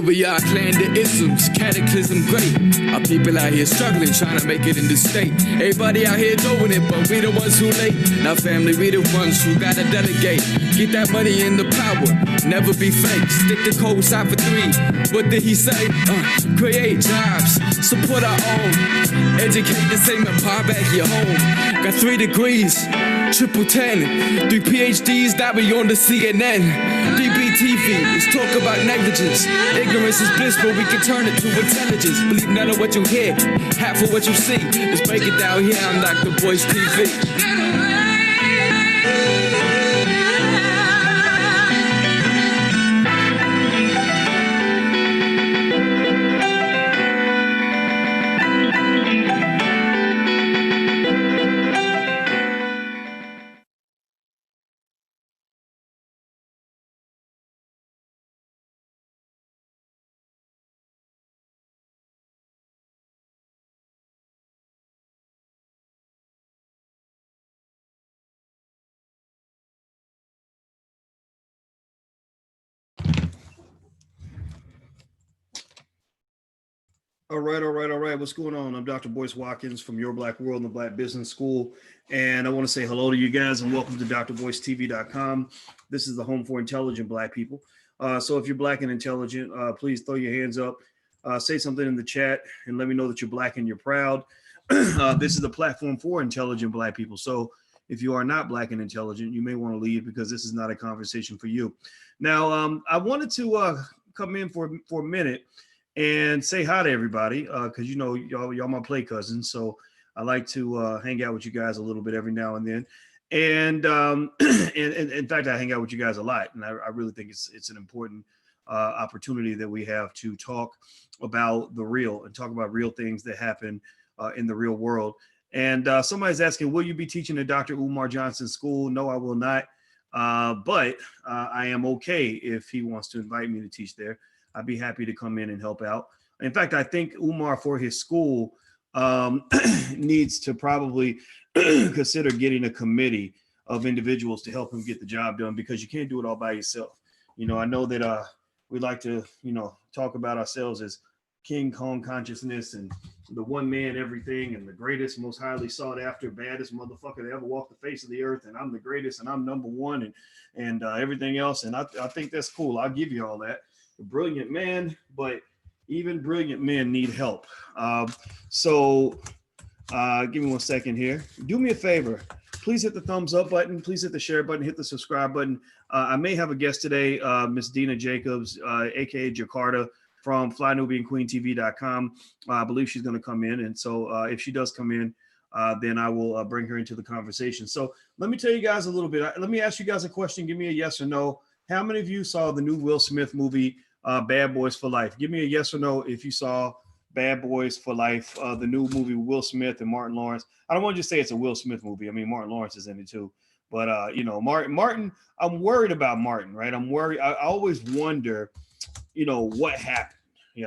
we are, clan the isms, cataclysm great. Our people out here struggling, trying to make it in this state. Everybody out here doing it, but we the ones who late. Now family, we the ones who gotta delegate. Get that money in the power, never be fake. Stick the code side for 3. What did he say? Create jobs, support our own. Educate the same and power back your home. Got 3 degrees, triple 10. 3 PhDs, that we on the CNN. BBTV, let's talk about negligence. Ignorance is bliss, but we can turn it to intelligence. Believe none of what you hear, half of what you see. Let's break it down here on Dr. Boyce TV. All right. What's going on? I'm Dr. Boyce Watkins from Your Black World and the Black Business School. And I want to say hello to you guys and welcome to drboycetv.com. This is the home for intelligent Black people. So if you're Black and intelligent, please throw your hands up, say something in the chat and let me know that you're Black and you're proud. This is the platform for intelligent Black people. So if you are not Black and intelligent, you may want to leave because this is not a conversation for you. Now, I wanted to come in for a minute and say hi to everybody, because you know y'all my play cousins, so I like to hang out with you guys a little bit every now and then. And in fact, I hang out with you guys a lot, and I really think it's an important opportunity that we have to talk about the real and talk about real things that happen in the real world. And somebody's asking, will you be teaching at Dr. Umar Johnson's school? No, I will not, but I am okay if he wants to invite me to teach there. I'd be happy to come in and help out. In fact, I think Umar for his school needs to probably consider getting a committee of individuals to help him get the job done, because you can't do it all by yourself. You know, I know that we like to, talk about ourselves as King Kong consciousness and the one man everything and the greatest, most highly sought after, baddest motherfucker that ever walked the face of the earth. And I'm the greatest and I'm number one and everything else. And I think that's cool. I'll give you all that. A brilliant man, but even brilliant men need help. So give me 1 second here. Do me a favor. Please hit the thumbs up button. Please hit the share button. Hit the subscribe button. I may have a guest today, Miss Dina Jacobs, aka Jakarta from FlyNubianQueenTV.com. I believe she's going to come in. And so if she does come in, then I will bring her into the conversation. So let me tell you guys a little bit. Let me ask you guys a question. Give me a yes or no. How many of you saw the new Will Smith movie, Bad Boys for Life? Give me a yes or no if you saw Bad Boys for Life, the new movie with Will Smith and Martin Lawrence. I don't want to just say it's a Will Smith movie. I mean, Martin Lawrence is in it too. But, Martin, I'm worried about Martin, right? I'm worried. I always wonder, what happened?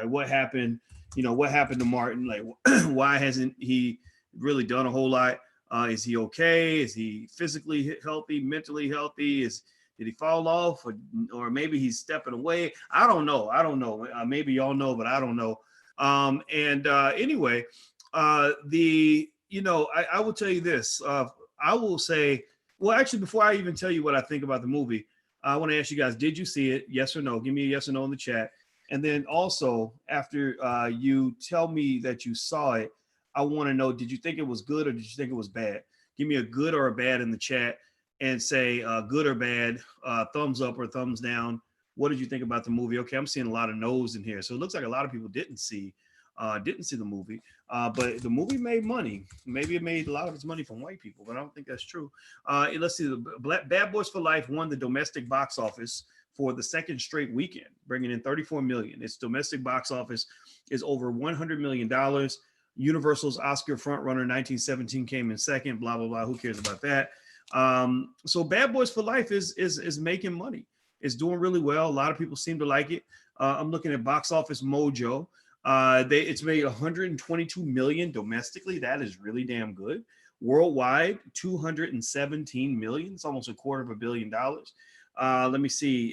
What happened? What happened to Martin? Like, why hasn't he really done a whole lot? Is he okay? Is he physically healthy, mentally healthy? Did he fall off, or maybe he's stepping away? I don't know. Maybe y'all know, but I don't know. Anyway, I will tell you this. I will say, well, actually, before I even tell you what I think about the movie, I want to ask you guys, did you see it? Yes or no? Give me a yes or no in the chat. And then also, after you tell me that you saw it, I want to know, did you think it was good or did you think it was bad? Give me a good or a bad in the chat. And say good or bad, thumbs up or thumbs down. What did you think about the movie? Okay, I'm seeing a lot of no's in here. So it looks like a lot of people didn't see the movie. But the movie made money. Maybe it made a lot of its money from white people, but I don't think that's true. Let's see. The Bad Boys for Life won the domestic box office for the second straight weekend, bringing in $34 million. Its domestic box office is over $100 million. Universal's Oscar frontrunner 1917 came in second, blah, blah, blah. Who cares about that? So Bad Boys for Life is making money. It's doing really well. A lot of people seem to like it. I'm looking at Box Office Mojo. It's made 122 million domestically. That is really damn good. Worldwide, 217 million. It's almost $250 million. Let me see.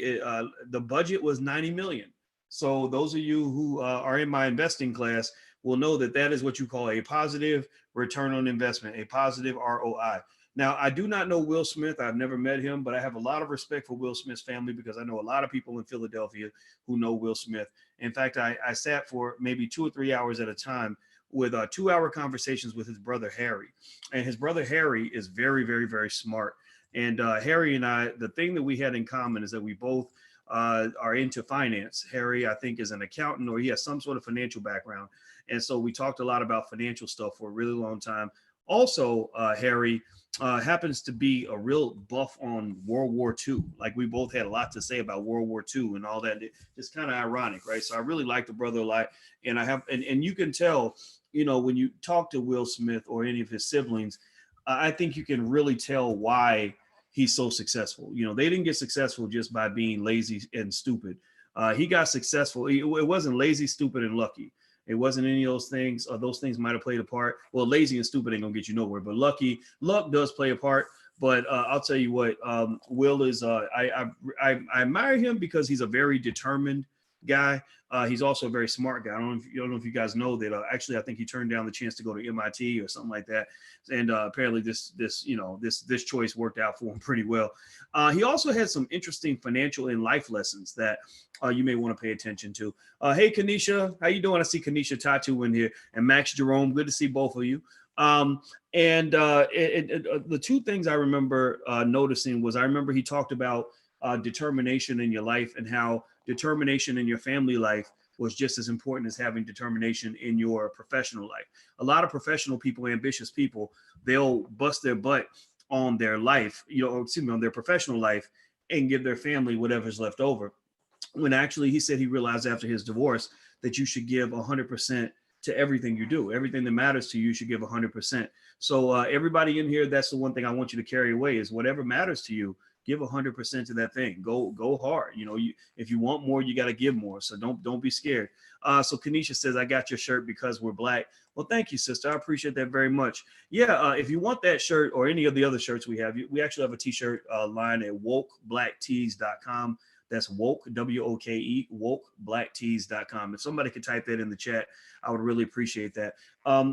The budget was 90 million. So those of you who are in my investing class will know that that is what you call a positive return on investment, a positive ROI. Now, I do not know Will Smith. I've never met him, but I have a lot of respect for Will Smith's family because I know a lot of people in Philadelphia who know Will Smith. In fact, I sat for maybe 2 or 3 hours at a time with 2 hour conversations with his brother Harry. And his brother Harry is very, very, very smart. And Harry and I, the thing that we had in common is that we both are into finance. Harry, I think, is an accountant or he has some sort of financial background. And so we talked a lot about financial stuff for a really long time. Also, Harry happens to be a real buff on World War II. Like we both had a lot to say about World War II and all that. It's kind of ironic, right? So I really like the brother a lot. And and you can tell, when you talk to Will Smith or any of his siblings, I think you can really tell why he's so successful. They didn't get successful just by being lazy and stupid. He got successful. It wasn't lazy, stupid, and lucky. It wasn't any of those things. Those things might have played a part. Well, lazy and stupid ain't gonna get you nowhere, but luck does play a part. But I'll tell you what, Will is. I admire him because he's a very determined guy. He's also a very smart guy. I don't know if you guys know that. Actually, I think he turned down the chance to go to MIT or something like that. And apparently, this choice worked out for him pretty well. He also had some interesting financial and life lessons that you may want to pay attention to. Hey, Kanisha, how you doing? I see Kanisha Tatu in here, and Max Jerome. Good to see both of you. The two things I remember noticing was I remember he talked about determination in your life and how determination in your family life was just as important as having determination in your professional life. A lot of professional people, ambitious people, they'll bust their butt on their life, on their professional life and give their family whatever's left over. When actually he said he realized after his divorce that you should give 100% to everything you do. Everything that matters to you should give 100%. So everybody in here, that's the one thing I want you to carry away is whatever matters to you, give 100% to that thing. Go hard. If you want more, you got to give more. So don't be scared. So Kanisha says, I got your shirt because we're black. Well, thank you, sister. I appreciate that very much. Yeah. If you want that shirt or any of the other shirts we have, we actually have a t-shirt line at wokeblacktees.com. That's woke, WOKE, wokeblacktees.com. If somebody could type that in the chat, I would really appreciate that.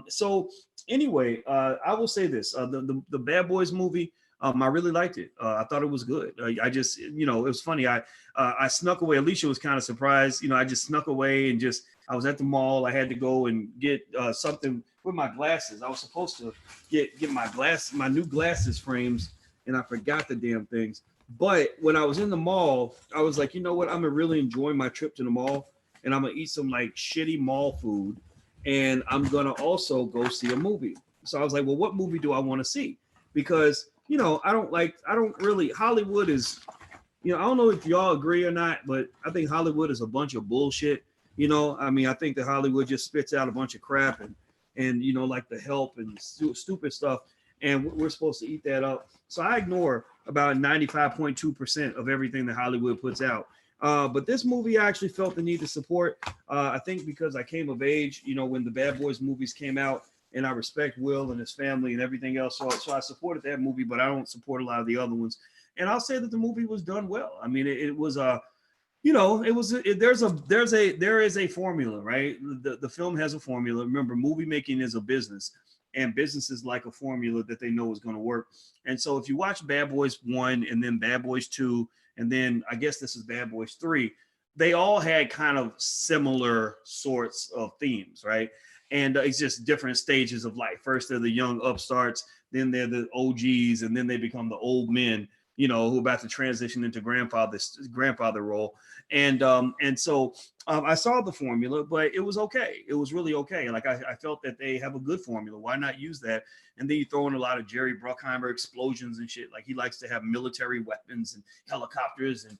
So anyway, I will say this, the Bad Boys movie, I really liked it. I thought it was good. I just, it was funny. I snuck away. Alicia was kind of surprised. I just snuck away and I was at the mall. I had to go and get something with my glasses. I was supposed to get my new glasses frames, and I forgot the damn things. But when I was in the mall, I was like, you know what? I'm gonna really enjoy my trip to the mall, and I'm gonna eat some like shitty mall food, and I'm gonna also go see a movie. So I was like, well, what movie do I want to see? Because Hollywood is, I don't know if y'all agree or not, but I think Hollywood is a bunch of bullshit. I think that Hollywood just spits out a bunch of crap and like The Help and stupid stuff. And we're supposed to eat that up. So I ignore about 95.2% of everything that Hollywood puts out. But this movie, I actually felt the need to support. I think because I came of age, when the Bad Boys movies came out, and I respect Will and his family and everything else. So I supported that movie, but I don't support a lot of the other ones. And I'll say that the movie was done well. I mean, it was there is a formula, right? The film has a formula. Remember, movie making is a business, and businesses like a formula that they know is going to work. And so if you watch Bad Boys 1 and then Bad Boys 2, and then I guess this is Bad Boys 3, they all had kind of similar sorts of themes, right? And it's just different stages of life. First, they're the young upstarts, then they're the OGs, and then they become the old men, who are about to transition into grandfather role. And so I saw the formula, but it was okay. It was really okay. Like I felt that they have a good formula. Why not use that? And then you throw in a lot of Jerry Bruckheimer explosions and shit. Like he likes to have military weapons and helicopters and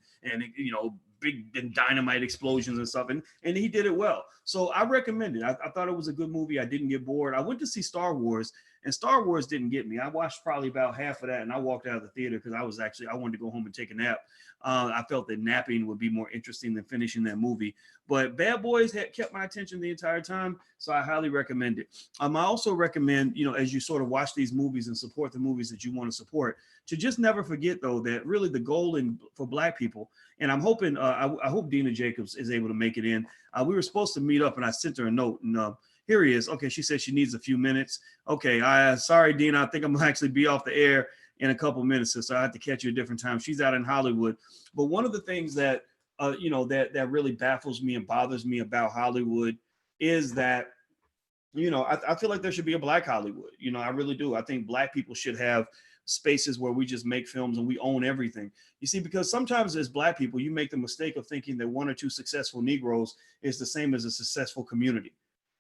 big and dynamite explosions and stuff. And he did it well. So I recommend it. I thought it was a good movie. I didn't get bored. I went to see Star Wars, and Star Wars didn't get me. I watched probably about half of that, and I walked out of the theater because I wanted to go home and take a nap. I felt that napping would be more interesting than finishing that movie. But Bad Boys had kept my attention the entire time, so I highly recommend it. I also recommend, as you sort of watch these movies and support the movies that you want to support, to just never forget, though, that really the goal for Black people, and I'm hoping, I hope Dina Jacobs is able to make it in. We were supposed to meet up, and I sent her a note, and here he is. Okay, she said she needs a few minutes. Okay, sorry, Dina, I think I'm gonna actually be off the air in a couple minutes, so I have to catch you a different time. She's out in Hollywood. But one of the things that that really baffles me and bothers me about Hollywood is that, I feel like there should be a Black Hollywood. I really do. I think Black people should have spaces where we just make films and we own everything. You see, because sometimes as Black people, you make the mistake of thinking that one or two successful Negroes is the same as a successful community.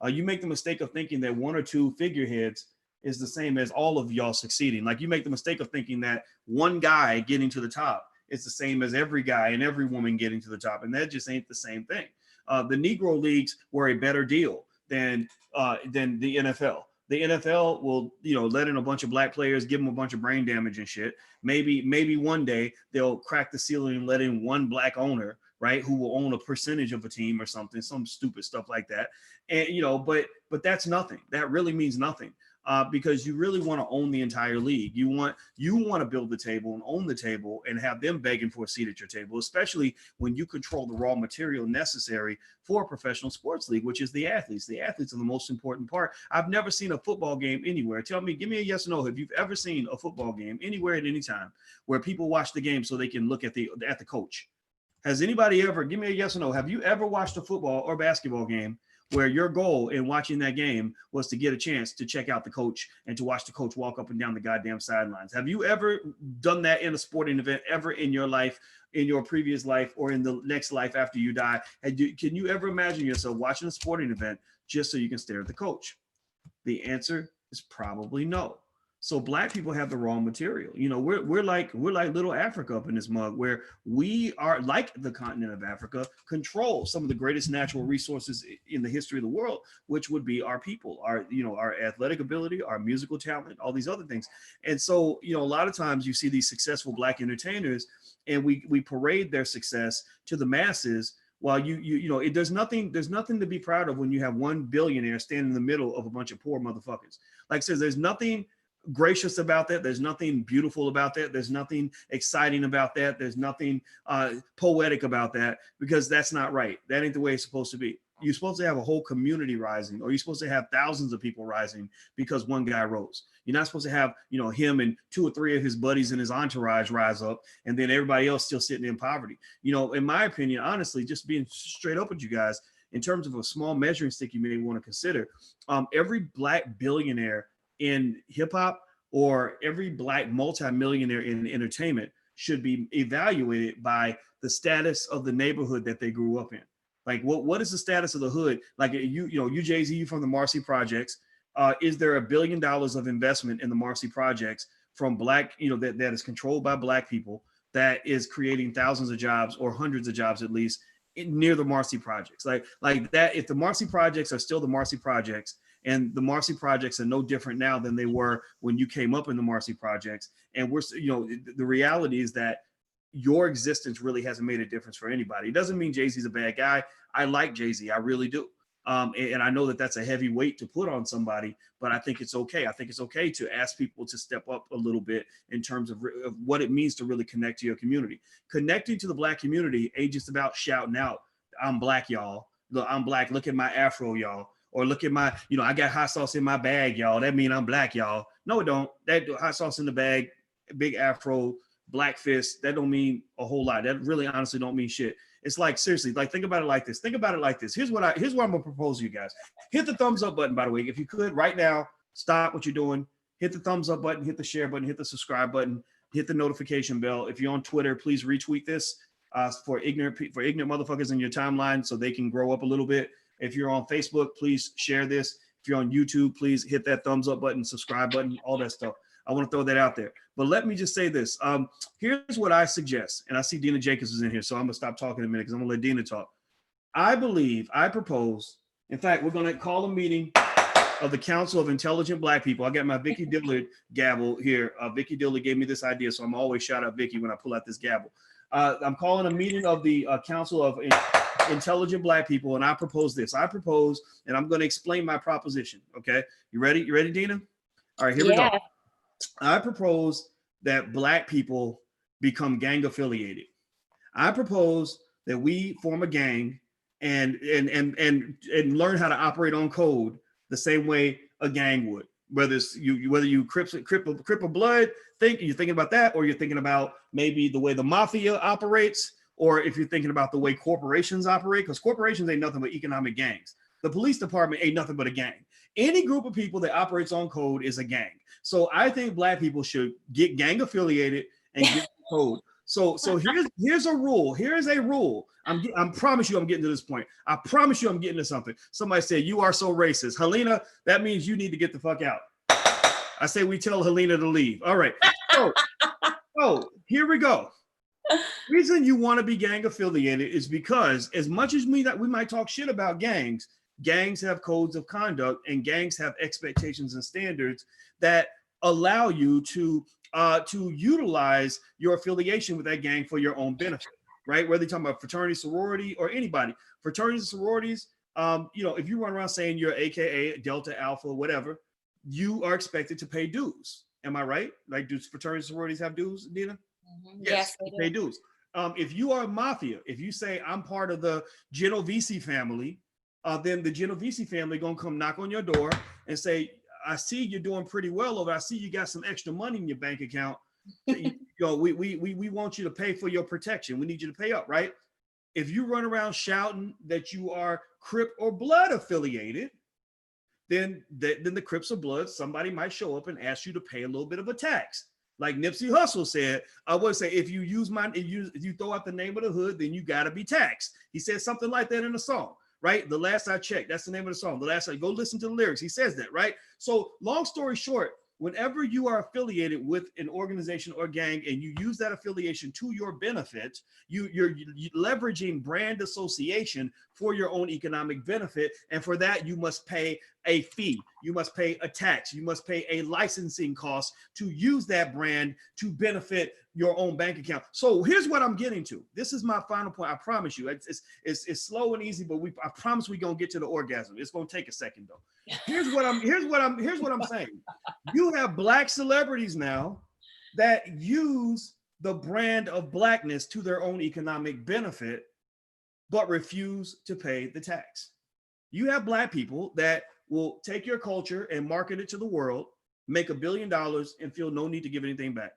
You make the mistake of thinking that one or two figureheads is the same as all of y'all succeeding. Like, you make the mistake of thinking that one guy getting to the top is the same as every guy and every woman getting to the top. And that just ain't the same thing. The Negro leagues were a better deal than the NFL. The NFL will, let in a bunch of Black players, give them a bunch of brain damage and shit. Maybe one day they'll crack the ceiling and let in one Black owner, right, who will own a percentage of a team or something, some stupid stuff like that. And, but that's nothing. That really means nothing. Because you really want to own the entire league. You want to build the table and own the table and have them begging for a seat at your table, especially when you control the raw material necessary for a professional sports league, which is the athletes. The athletes are the most important part. I've never seen a football game anywhere. Tell me, give me a yes or no. Have you ever seen a football game anywhere at any time where people watch the game so they can look at the coach? Has anybody ever, give me a yes or no, have you ever watched a football or basketball game where your goal in watching that game was to get a chance to check out the coach and to watch the coach walk up and down the goddamn sidelines? Have you ever done that in a sporting event ever in your life, in your previous life, or in the next life after you die? And can you ever imagine yourself watching a sporting event just so you can stare at the coach? The answer is probably no. So Black people have the wrong material. We're like little Africa up in this mug, where we are, like the continent of Africa, control some of the greatest natural resources in the history of the world, which would be our people, our athletic ability, our musical talent, all these other things. And so, a lot of times you see these successful Black entertainers, and we parade their success to the masses. While there's nothing to be proud of when you have one billionaire standing in the middle of a bunch of poor motherfuckers. Like I said, there's nothing gracious about that. There's nothing beautiful about that. There's nothing exciting about that. There's nothing poetic about that, because that's not right. That ain't the way it's supposed to be. You're supposed to have a whole community rising, or you're supposed to have thousands of people rising because one guy rose. You're not supposed to have, him and two or three of his buddies and his entourage rise up, and then everybody else still sitting in poverty. In my opinion, honestly, just being straight up with you guys, in terms of a small measuring stick you may want to consider, every Black billionaire in hip hop, or every Black multimillionaire in entertainment, should be evaluated by the status of the neighborhood that they grew up in. Like, what is the status of the hood? Like, you Jay-Z, you from the Marcy projects. Is there $1 billion of investment in the Marcy projects from Black, that is controlled by Black people, that is creating thousands of jobs, or hundreds of jobs at least, near the Marcy projects? Like that, if the Marcy projects are still the Marcy projects, and the Marcy projects are no different now than they were when you came up in the Marcy projects, and we're, the reality is that your existence really hasn't made a difference for anybody. It doesn't mean Jay-Z's a bad guy. I like Jay-Z, I really do. And I know that that's a heavy weight to put on somebody, but I think it's okay. I think it's okay to ask people to step up a little bit in terms of what it means to really connect to your community. Connecting to the Black community ain't just about shouting out, "I'm Black, y'all. Look, I'm Black. Look at my afro, y'all." Or look at my, I got hot sauce in my bag, y'all. That mean I'm Black, y'all. No, it don't. That hot sauce in the bag, big afro, Black fist, that don't mean a whole lot. That really honestly don't mean shit. It's like, seriously, like, think about it like this. Think about it like this. Here's what I'm gonna propose to you guys. Hit the thumbs up button, by the way. If you could right now, stop what you're doing. Hit the thumbs up button, hit the share button, hit the subscribe button, hit the notification bell. If you're on Twitter, please retweet this for ignorant motherfuckers in your timeline so they can grow up a little bit. If you're on Facebook, please share this. If you're on YouTube, please hit that thumbs up button, subscribe button, all that stuff. I want to throw that out there. But let me just say this. Here's what I suggest. And I see Dina Jacobs is in here, so I'm going to stop talking in a minute because I'm going to let Dina talk. I propose, in fact, we're going to call a meeting of the Council of Intelligent Black People. I got my Vicky Dillard gavel here. Vicky Dillard gave me this idea, so I'm always shout out Vicky when I pull out this gavel. I'm calling a meeting of the Council of intelligent black people, and I propose this. I propose, and I'm going to explain my proposition. Okay, you ready? You ready, Dina? All right, here we go. I propose that black people become gang affiliated. I propose that we form a gang and learn how to operate on code the same way a gang would. Whether you Crip or Blood, you're thinking about that, or you're thinking about maybe the way the mafia operates, or if you're thinking about the way corporations operate, because corporations ain't nothing but economic gangs. The police department ain't nothing but a gang. Any group of people that operates on code is a gang. So I think black people should get gang affiliated and get code. So here's a rule. Here's a rule. I promise you I'm getting to this point. I promise you I'm getting to something. Somebody said, you are so racist. Helena, that means you need to get the fuck out. I say we tell Helena to leave. All right. So here we go. Reason you want to be gang affiliated is because as much as we might talk shit about gangs have codes of conduct, and gangs have expectations and standards that allow you to utilize your affiliation with that gang for your own benefit, right? Whether you're talking about fraternity, sorority, or anybody. Fraternities and sororities, if you run around saying you're AKA Delta, Alpha, whatever, you are expected to pay dues. Am I right? Like, do fraternities and sororities have dues, Dina? Mm-hmm. Yes, they pay dues. If you are a mafia, if you say I'm part of the Genovese family, then the Genovese family gonna come knock on your door and say, I see you're doing pretty well over. I see you got some extra money in your bank account. We want you to pay for your protection. We need you to pay up, right? If you run around shouting that you are Crip or Blood affiliated, then the Crips or Blood, somebody might show up and ask you to pay a little bit of a tax. Like Nipsey Hussle said, I would say, if you throw out the name of the hood, then you gotta be taxed. He said something like that in the song. Right? The last I checked, that's the name of the song. The last I go listen to the lyrics. He says that, right? So long story short, whenever you are affiliated with an organization or gang and you use that affiliation to your benefit, you're leveraging brand association for your own economic benefit. And for that, you must pay a fee. You must pay a tax. You must pay a licensing cost to use that brand to benefit your own bank account. So here's what I'm getting to. This is my final point. I promise you. It's slow and easy, but I promise we're gonna get to the orgasm. It's gonna take a second though. Here's what I'm saying. You have black celebrities now that use the brand of blackness to their own economic benefit, but refuse to pay the tax. You have black people that will take your culture and market it to the world, make $1 billion and feel no need to give anything back.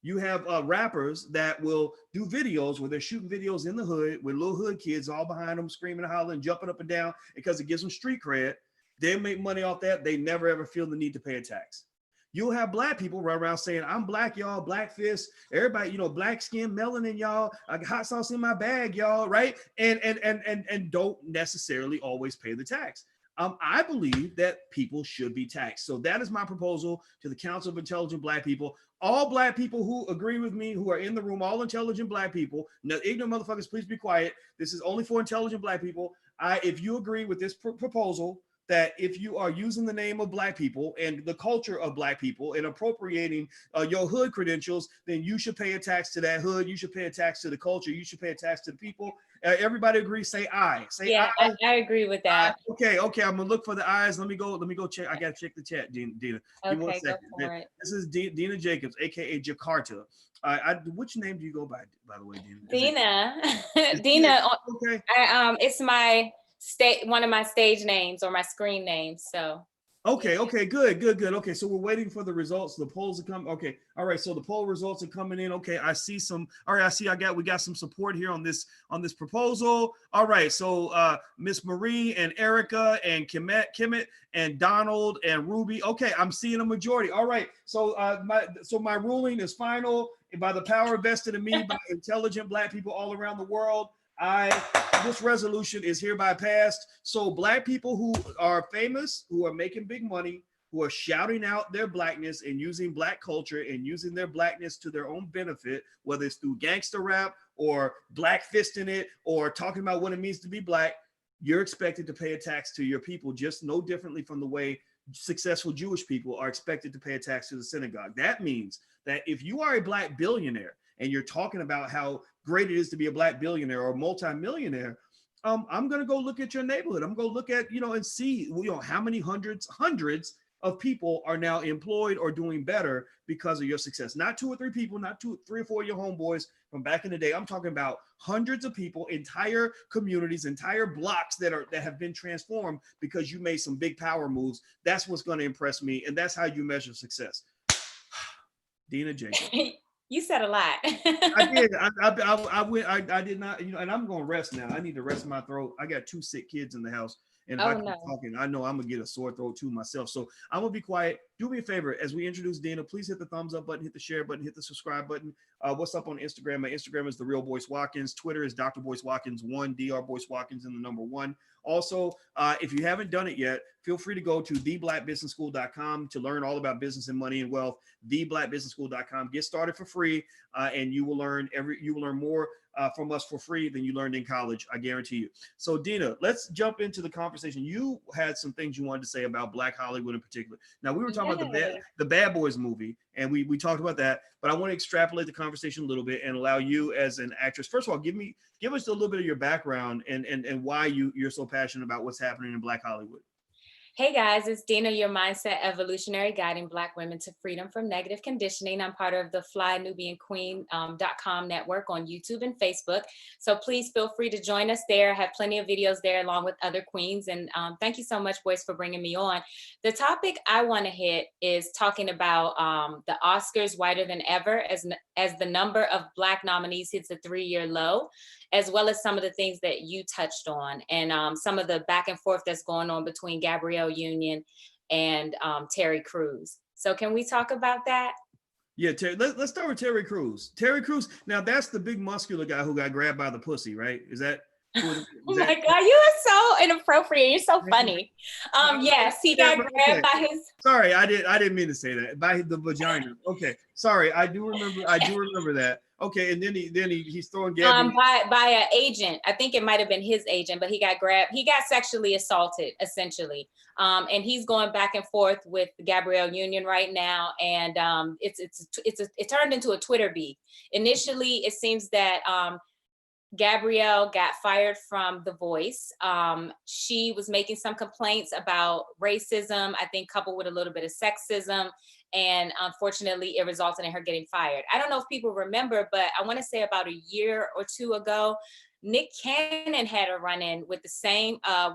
You have rappers that will do videos where they're shooting videos in the hood with little hood kids all behind them, screaming and hollering, jumping up and down because it gives them street cred. They make money off that. They never ever feel the need to pay a tax. You'll have black people run around saying, I'm black, y'all, black fist, everybody, black skin, melanin, y'all, I got hot sauce in my bag, y'all, right? And don't necessarily always pay the tax. I believe that people should be taxed. So that is my proposal to the Council of Intelligent Black People. All black people who agree with me, who are in the room, all intelligent black people, no, ignorant motherfuckers, please be quiet. This is only for intelligent black people. If you agree with this proposal, that if you are using the name of black people and the culture of black people and appropriating your hood credentials, then you should pay a tax to that hood. You should pay a tax to the culture. You should pay a tax to the people. Everybody agree? Say aye. Say yeah, aye. I agree with that. Okay. I'm gonna look for the ayes. Let me go check. I gotta check the chat, Dina. Give me 1 second. Go for it. This is Dina Jacobs, aka Jakarta. Which name do you go by the way, Dina? Dina. Dina. Okay. It's my one of my stage names or my screen names. So. Okay, good. Okay, so we're waiting for the results. The polls are coming. Okay, all right. So the poll results are coming in. Okay, I see some. All right, we got some support here on this proposal. All right, so Miss Marie and Erica and Kimmett and Donald and Ruby. Okay, I'm seeing a majority. All right, so my ruling is final by the power vested in me by intelligent black people all around the world. This resolution is hereby passed. So black people who are famous, who are making big money, who are shouting out their blackness and using black culture and using their blackness to their own benefit, whether it's through gangster rap or black fisting it or talking about what it means to be black, you're expected to pay a tax to your people, just no differently from the way successful Jewish people are expected to pay a tax to the synagogue. That means that if you are a black billionaire and you're talking about how great it is to be a black billionaire or multimillionaire, I'm going to go look at your neighborhood. I'm going to look at, and see, how many hundreds of people are now employed or doing better because of your success. Not 2 or 3 people, not 2, 3 or 4 of your homeboys from back in the day. I'm talking about hundreds of people, entire communities, entire blocks that have been transformed because you made some big power moves. That's what's going to impress me. And that's how you measure success. Dina Jacob. You said a lot. I did. I did not, and I'm going to rest now. I need to rest my throat. I got 2 sick kids in the house. And if I keep talking, I know I'm going to get a sore throat too myself. So I'm going to be quiet. Do me a favor. As we introduce Dina, please hit the thumbs up button, hit the share button, hit the subscribe button. What's up on Instagram? My Instagram is The Real Boyce Watkins. Twitter is Dr. Boyce Watkins 1, Dr. Boyce Watkins and the number 1. Also, if you haven't done it yet, feel free to go to theblackbusinessschool.com to learn all about business and money and wealth. Theblackbusinessschool.com. Get started for free, and you will learn more from us for free than you learned in college. I guarantee you. So, Dina, let's jump into the conversation. You had some things you wanted to say about Black Hollywood in particular. Now, we were talking about the Bad Boys movie, and we talked about that. But I want to extrapolate the conversation a little bit and allow you, as an actress, first of all, give us a little bit of your background and why you're so passionate about what's happening in Black Hollywood. Hey guys, it's Dina, your mindset evolutionary guiding Black women to freedom from negative conditioning. I'm part of the FlyNubianQueen.com network on YouTube and Facebook. So please feel free to join us there. I have plenty of videos there along with other queens. And thank you so much, Boyce, for bringing me on. The topic I want to hit is talking about the Oscars whiter than ever as the number of Black nominees hits a 3-year low, as well as some of the things that you touched on and some of the back and forth that's going on between Gabrielle Union and Terry Crews. So can we talk about that? Yeah, let's start with Terry Crews. Terry Crews, now that's the big muscular guy who got grabbed by the pussy, right? Is that? Oh my God, you are so inappropriate. You're so funny. Yes, he got grabbed by his. Sorry, I didn't mean to say that. By the vagina. Okay, sorry. I do remember that. Okay, and then he's throwing Gabby. By an agent. I think it might have been his agent, but he got grabbed. He got sexually assaulted, essentially. And he's going back and forth with Gabrielle Union right now, and it turned into a Twitter beef. Initially, it seems that Gabrielle got fired from The Voice. She was making some complaints about racism, I think coupled with a little bit of sexism. And unfortunately, it resulted in her getting fired. I don't know if people remember, but I want to say about a year or 2 ago, Nick Cannon had a run-in with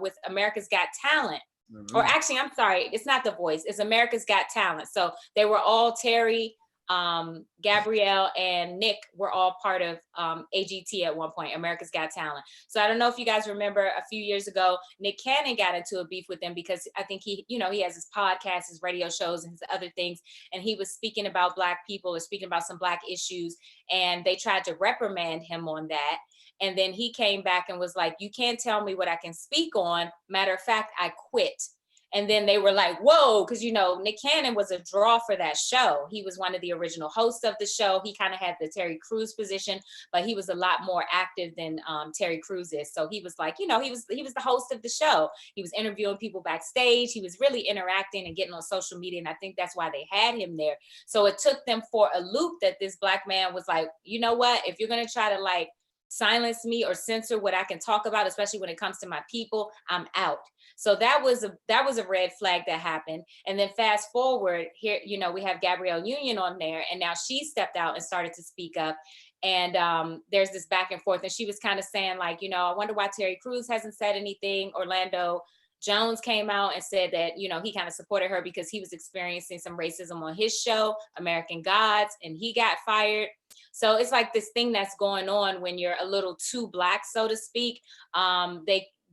with America's Got Talent. Mm-hmm. Or actually, I'm sorry, it's not The Voice, it's America's Got Talent. So they were all Terry, Gabrielle and Nick were all part of AGT at one point, America's Got Talent. So I don't know if you guys remember a few years ago, Nick Cannon got into a beef with them because I think he has his podcast, his radio shows and his other things. And he was speaking about Black people or speaking about some Black issues. And they tried to reprimand him on that. And then he came back and was like, you can't tell me what I can speak on. Matter of fact, I quit. And then they were like, whoa, because, Nick Cannon was a draw for that show. He was one of the original hosts of the show. He kind of had the Terry Crews position, but he was a lot more active than Terry Crews is. So he was like, he was the host of the show. He was interviewing people backstage. He was really interacting and getting on social media. And I think that's why they had him there. So it took them for a loop that this Black man was like, you know what, if you're going to try to silence me or censor what I can talk about, especially when it comes to my people, I'm out. So that was a red flag that happened. And then fast forward here, we have Gabrielle Union on there, and now she stepped out and started to speak up. And there's this back and forth, and she was kind of saying I wonder why Terry Crews hasn't said anything. Orlando Jones came out and said that, he kind of supported her because he was experiencing some racism on his show, American Gods, and he got fired. So it's like this thing that's going on when you're a little too Black, so to speak.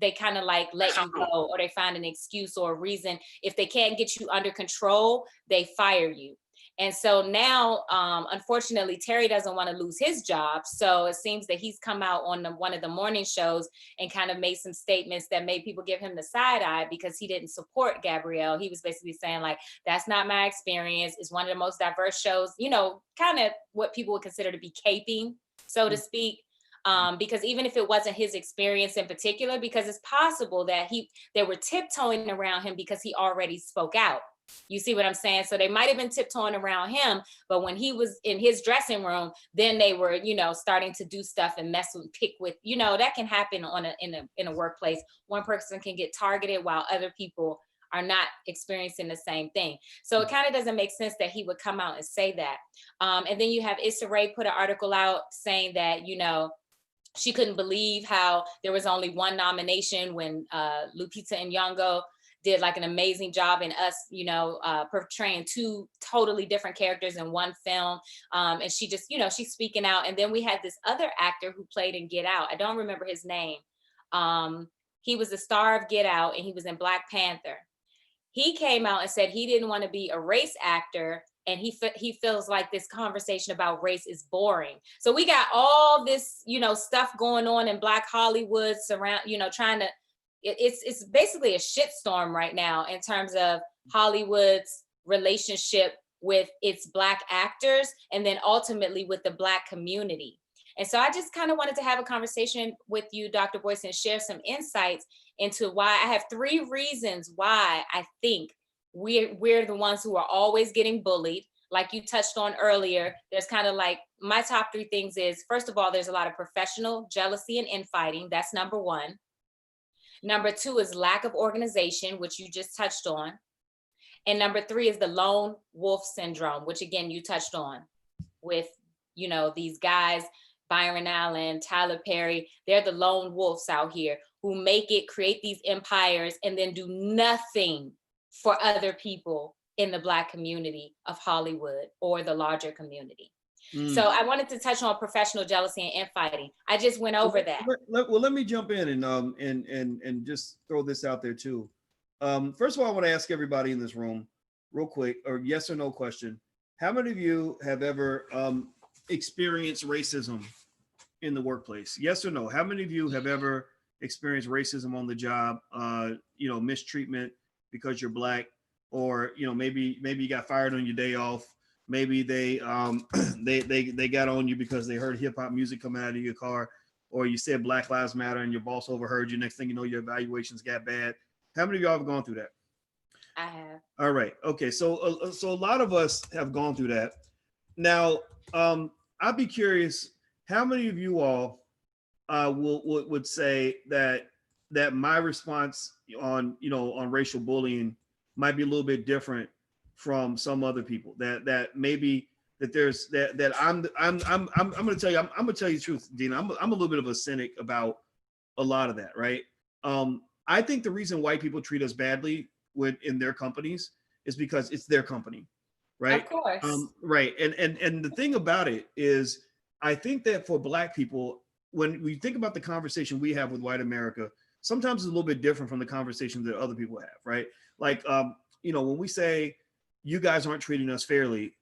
They kind of let you go, or they find an excuse or a reason. If they can't get you under control, they fire you. And so now, unfortunately, Terry doesn't want to lose his job. So it seems that he's come out on one of the morning shows and kind of made some statements that made people give him the side eye because he didn't support Gabrielle. He was basically saying that's not my experience. It's one of the most diverse shows, kind of what people would consider to be caping, so to speak. Because even if it wasn't his experience in particular, because it's possible that they were tiptoeing around him because he already spoke out. You see what I'm saying? So they might have been tiptoeing around him, but when he was in his dressing room, then they were, starting to do stuff and mess with, pick with, that can happen in a workplace. One person can get targeted while other people are not experiencing the same thing. So it kind of doesn't make sense that he would come out and say that. And then you have Issa Rae put an article out saying that, she couldn't believe how there was only one nomination when Lupita Nyong'o did like an amazing job in Us, portraying two totally different characters in one film. And she just, she's speaking out. And then we had this other actor who played in Get Out. I don't remember his name. He was the star of Get Out and he was in Black Panther. He came out and said he didn't want to be a race actor, and he feels like this conversation about race is boring. So we got all this, stuff going on in Black Hollywood surround, trying to, it's basically a shitstorm right now in terms of Hollywood's relationship with its Black actors, and then ultimately with the Black community. And so I just kind of wanted to have a conversation with you, Dr. Boyce, and share some insights into why. I have 3 reasons why I think we're the ones who are always getting bullied. Like you touched on earlier, there's kind of like my top 3 things is, first of all, there's a lot of professional jealousy and infighting. That's number 1. Number 2 is lack of organization, which you just touched on. And number 3 is the lone wolf syndrome, which again, you touched on with, these guys, Byron Allen, Tyler Perry, they're the lone wolves out here who create these empires and then do nothing for other people in the Black community of Hollywood or the larger community. So I wanted to touch on professional jealousy and infighting. I just went over that. Well, let me jump in and just throw this out there too. First of all, I want to ask everybody in this room real quick, or yes or no question. How many of you have ever experienced racism in the workplace? Yes or no? How many of you have ever experienced racism on the job, mistreatment because you're Black, or, maybe you got fired on your day off. Maybe they they got on you because they heard hip hop music coming out of your car, or you said Black Lives Matter and your boss overheard you. Next thing you know, your evaluations got bad. How many of y'all have gone through that? I have. All right. Okay. So a lot of us have gone through that. Now, I'd be curious, how many of you all would say that my response on racial bullying might be a little bit different from some other people, that maybe that there's that I'm going to tell you, I'm going to tell you the truth, Dina. I'm a little bit of a cynic about a lot of that, right? I think the reason white people treat us badly in their companies is because it's their company, right? Of course. Right. And the thing about it is, I think that for Black people, when we think about the conversation we have with white America, sometimes it's a little bit different from the conversations that other people have, right? Like, when we say you guys aren't treating us fairly,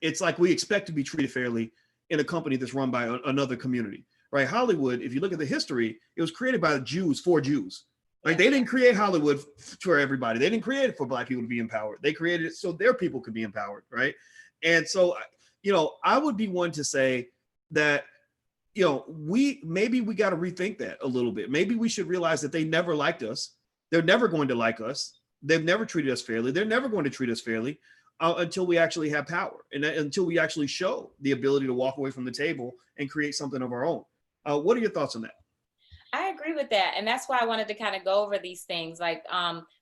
it's like we expect to be treated fairly in a company that's run by another community, right? Hollywood, if you look at the history, it was created by Jews for Jews. Like, they didn't create Hollywood for everybody. They didn't create it for Black people to be empowered. They created it so their people could be empowered, right? And so, I would be one to say that, we got to rethink that a little bit. Maybe we should realize that they never liked us. They're never going to like us. They've never treated us fairly. They're never going to treat us fairly until we actually have power, and until we actually show the ability to walk away from the table and create something of our own. What are your thoughts on that? I agree with that. And that's why I wanted to kind of go over these things, like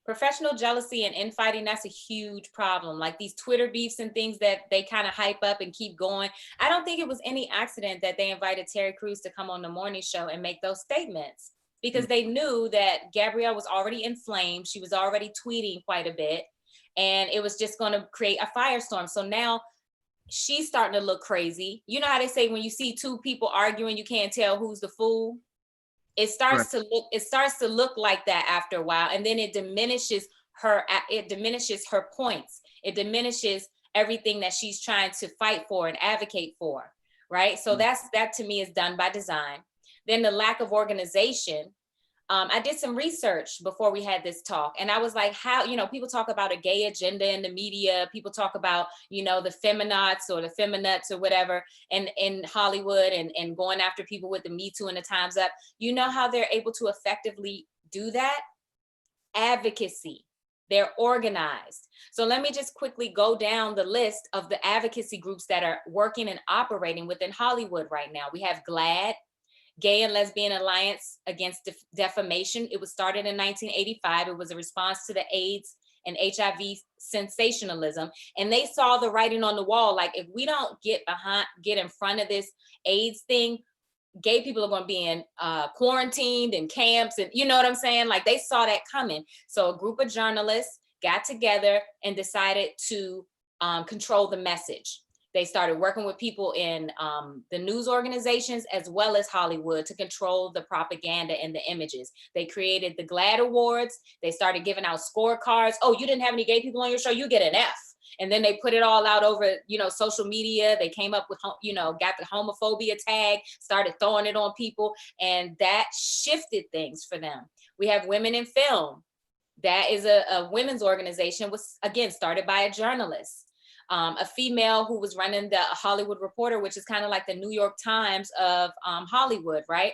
professional jealousy and infighting. That's a huge problem. Like these Twitter beefs and things that they kind of hype up and keep going. I don't think it was any accident that they invited Terry Crews to come on the morning show and make those statements, because they knew that Gabrielle was already inflamed. She was already tweeting quite a bit, and it was just going to create a firestorm. So now she's starting to look crazy. You know how they say when you see 2 people arguing, you can't tell who's the fool. It starts to look like that after a while, and then it diminishes her points. It diminishes everything that she's trying to fight for and advocate for, right? So that to me is done by design. Then the lack of organization. I did some research before we had this talk, and I was like, how, people talk about a gay agenda in the media. People talk about, the feminazis or the feminates or whatever in Hollywood and going after people with the Me Too and the Time's Up. You know how they're able to effectively do that? Advocacy. They're organized. So let me just quickly go down the list of the advocacy groups that are working and operating within Hollywood right now. We have GLAAD, Gay and Lesbian Alliance Against Defamation. It was started in 1985. It was a response to the AIDS and HIV sensationalism. And they saw the writing on the wall, like, if we don't get in front of this AIDS thing, gay people are going to be in quarantined in camps, and you know what I'm saying? Like, they saw that coming. So a group of journalists got together and decided to control the message. They started working with people in the news organizations as well as Hollywood to control the propaganda and the images. They created the GLAAD Awards. They started giving out scorecards. Oh, you didn't have any gay people on your show, you get an F. And then they put it all out over, social media. They came up with, got the homophobia tag, started throwing it on people, and that shifted things for them. We have Women in Film. That is a women's organization, was again started by a journalist. A female who was running the Hollywood Reporter, which is kind of like the New York Times of Hollywood, right?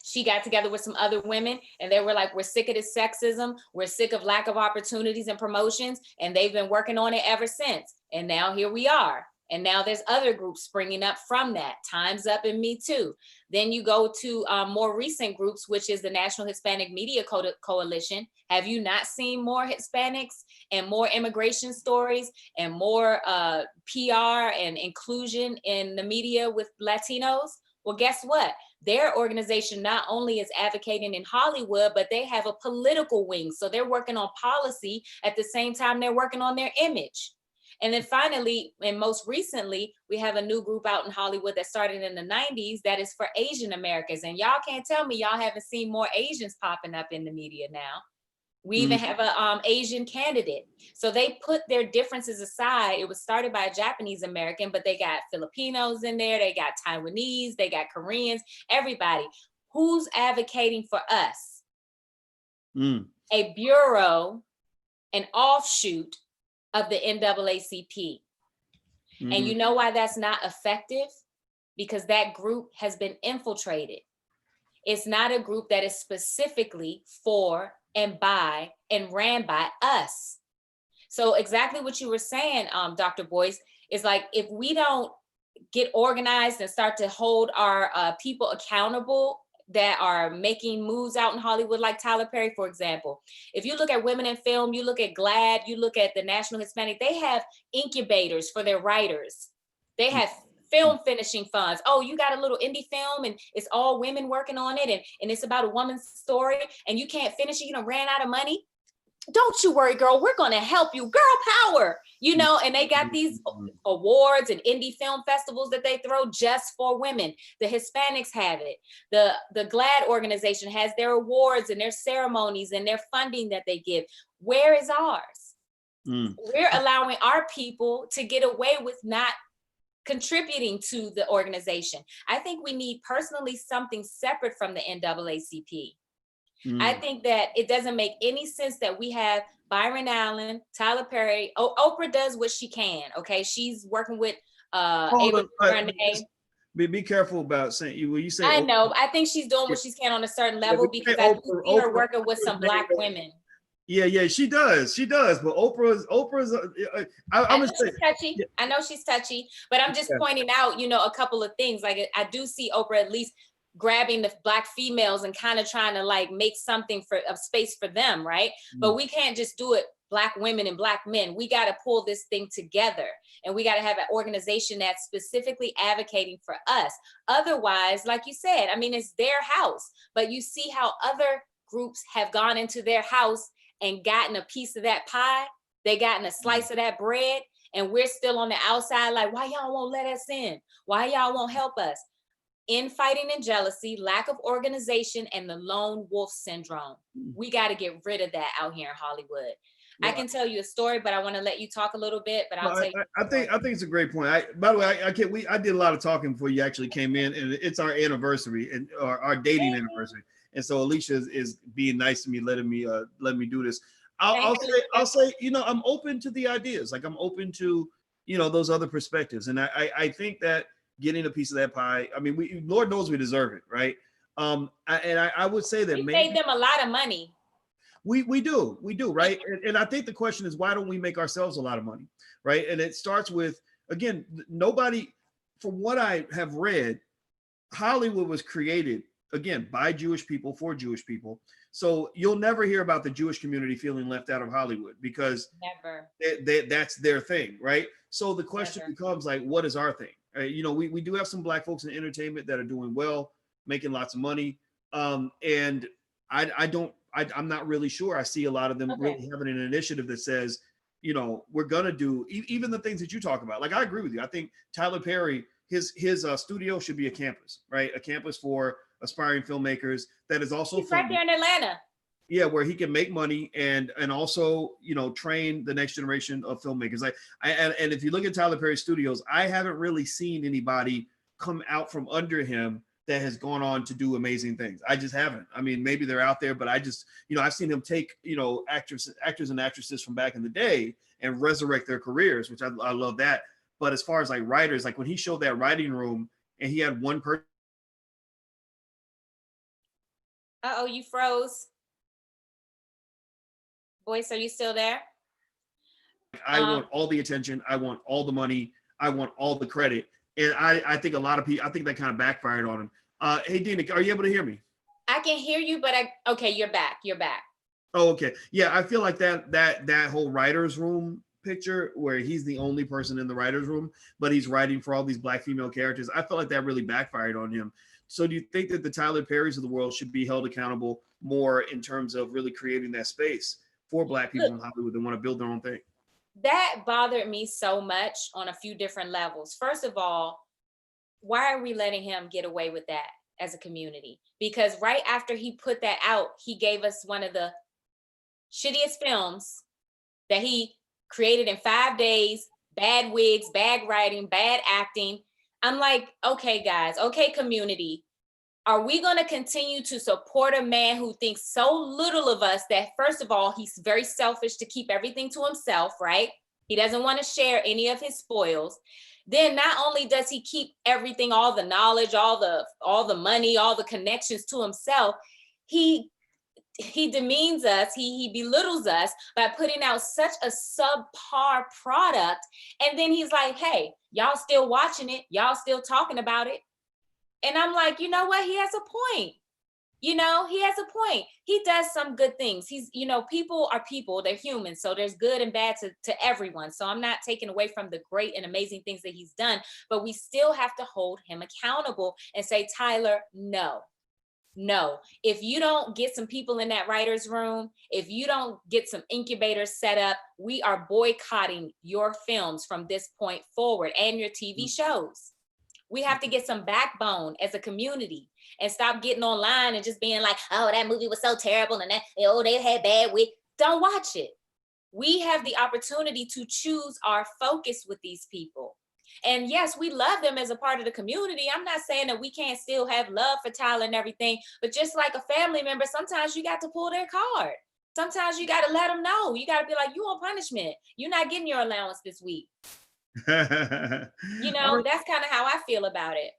She got together with some other women and they were like, we're sick of this sexism. We're sick of lack of opportunities and promotions. And they've been working on it ever since. And now here we are. And now there's other groups springing up from that. Time's Up and Me Too. Then you go to more recent groups, which is the National Hispanic Media Coalition. Have you not seen more Hispanics and more immigration stories and more PR and inclusion in the media with Latinos? Well, guess what? Their organization not only is advocating in Hollywood, but they have a political wing. So they're working on policy at the same time they're working on their image. And then finally, and most recently, we have a new group out in Hollywood that started in the 90s that is for Asian Americans. And y'all can't tell me y'all haven't seen more Asians popping up in the media now. We even have an Asian candidate. So they put their differences aside. It was started by a Japanese American, but they got Filipinos in there. They got Taiwanese, they got Koreans, everybody. Who's advocating for us? A bureau, an offshoot of the NAACP. And you know why that's not effective? Because that group has been infiltrated. It's not a group that is specifically for and by and ran by us. So exactly what you were saying, Dr. Boyce, is like, if we don't get organized and start to hold our people accountable that are making moves out in Hollywood, like Tyler Perry, for example. If you look at Women in Film, you look at GLAAD, you look at the National Hispanic, they have incubators for their writers. They have film finishing funds. Oh, you got a little indie film and it's all women working on it and it's about a woman's story and you can't finish it, ran out of money. Don't you worry, girl, we're gonna help you, girl power, and they got these awards and indie film festivals that they throw just for women. The Hispanics have it. The GLAAD organization has their awards and their ceremonies and their funding that they give. Where is ours? We're allowing our people to get away with not contributing to the organization. I think we need personally something separate from the NAACP. I think that it doesn't make any sense that we have Byron Allen, Tyler Perry. Oprah does what she can. Okay, she's working with Ava DuVernay. Be careful about saying you. When you say I know, I think she's doing what she can on a certain level because I do see her working with some Black women. Yeah, she does. But Oprah's. I'm gonna say, she's touchy. Yeah. I know she's touchy, but I'm just pointing out, a couple of things. Like I do see Oprah at least grabbing the Black females and kind of trying to like make something of space for them, right? But we can't just do it Black women and Black men. We got to pull this thing together, and we got to have an organization that's specifically advocating for us. Otherwise, like you said, I mean, it's their house, but you see how other groups have gone into their house and gotten a piece of that pie. They gotten a slice of that bread, and we're still on the outside like, why y'all won't let us in? Why y'all won't help us? Infighting and jealousy, lack of organization, and the lone wolf syndrome. We got to get rid of that out here in Hollywood. Well, I can tell you a story, but I want to let you talk a little bit. But I'll tell you. I think it's a great point. By the way, I did a lot of talking before you actually came in, and it's our anniversary and our dating anniversary. And so Alicia is being nice to me, letting me do this. I'll say, I'm open to the ideas. Like I'm open to, those other perspectives. And I think that getting a piece of that pie, I mean, Lord knows we deserve it, right? And I would say that we paid them a lot of money. We do, right? And I think the question is, why don't we make ourselves a lot of money, right? And it starts with, again, nobody, from what I have read, Hollywood was created, again, by Jewish people for Jewish people. So you'll never hear about the Jewish community feeling left out of Hollywood, because Never. that's their thing, right? So the question Never. becomes like, what is our thing? You know, we do have some Black folks in entertainment that are doing well, making lots of money. And I'm not really sure. I see a lot of them really having an initiative that says, you know, we're gonna do even the things that you talk about. Like, I agree with you. I think Tyler Perry, his studio should be a campus, right? A campus for aspiring filmmakers that is also He's right there in Atlanta. Yeah, where he can make money and also, you know, train the next generation of filmmakers. And if you look at Tyler Perry Studios, I haven't really seen anybody come out from under him that has gone on to do amazing things. I just haven't. I mean, maybe they're out there, but I just, you know, I've seen him take, you know, actors and actresses from back in the day and resurrect their careers, which I love that. But as far as like writers, like when he showed that writing room and he had one person. Uh-oh, you froze. Boyce, are you still there? I want all the attention. I want all the money. I want all the credit. And I think a lot of people, I think that kind of backfired on him. Hey, Dina, are you able to hear me? I can hear you, but okay, you're back. You're back. Oh, okay. Yeah, I feel like that whole writer's room picture where he's the only person in the writer's room, but he's writing for all these Black female characters. I felt like that really backfired on him. So do you think that the Tyler Perrys of the world should be held accountable more in terms of really creating that space for Black people in Hollywood that want to build their own thing? That bothered me so much on a few different levels. First of all, why are we letting him get away with that as a community? Because right after he put that out, he gave us one of the shittiest films that he created in 5 days, bad wigs, bad writing, bad acting. I'm like, okay, guys, okay, community. Are we going to continue to support a man who thinks so little of us that, first of all, he's very selfish to keep everything to himself, right? He doesn't want to share any of his spoils. Then not only does he keep everything, all the knowledge, all the money, all the connections to himself, he demeans us, he belittles us by putting out such a subpar product. And then he's like, hey, y'all still watching it, y'all still talking about it. And I'm like, you know what? He has a point. You know, he has a point. He does some good things. He's, you know, people are people, they're humans. So there's good and bad to everyone. So I'm not taking away from the great and amazing things that he's done, but we still have to hold him accountable and say, Tyler, no. If you don't get some people in that writer's room, if you don't get some incubators set up, we are boycotting your films from this point forward and your TV shows. We have to get some backbone as a community and stop getting online and just being like, oh, that movie was so terrible and that, oh, they had bad wit. Don't watch it. We have the opportunity to choose our focus with these people. And yes, we love them as a part of the community. I'm not saying that we can't still have love for Tyler and everything, but just like a family member, sometimes you got to pull their card. Sometimes you got to let them know. You got to be like, you on punishment. You're not getting your allowance this week. You know, that's kind of how I feel about it.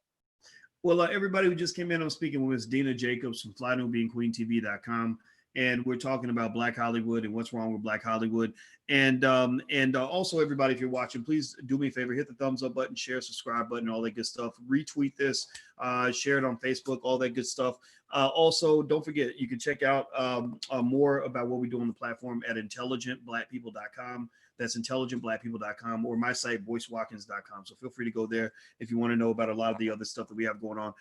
Well, everybody who just came in, I'm speaking with Dina Jacobs from FlyNewBeingQueenTV.com, and we're talking about Black Hollywood and what's wrong with Black Hollywood. And also, everybody, if you're watching, please do me a favor, hit the thumbs up button, share, subscribe button, all that good stuff. Retweet this, share it on Facebook, all that good stuff. Also, don't forget, you can check out more about what we do on the platform at intelligentblackpeople.com. That's intelligentblackpeople.com, or my site, boycewatkins.com. So feel free to go there if you want to know about a lot of the other stuff that we have going on.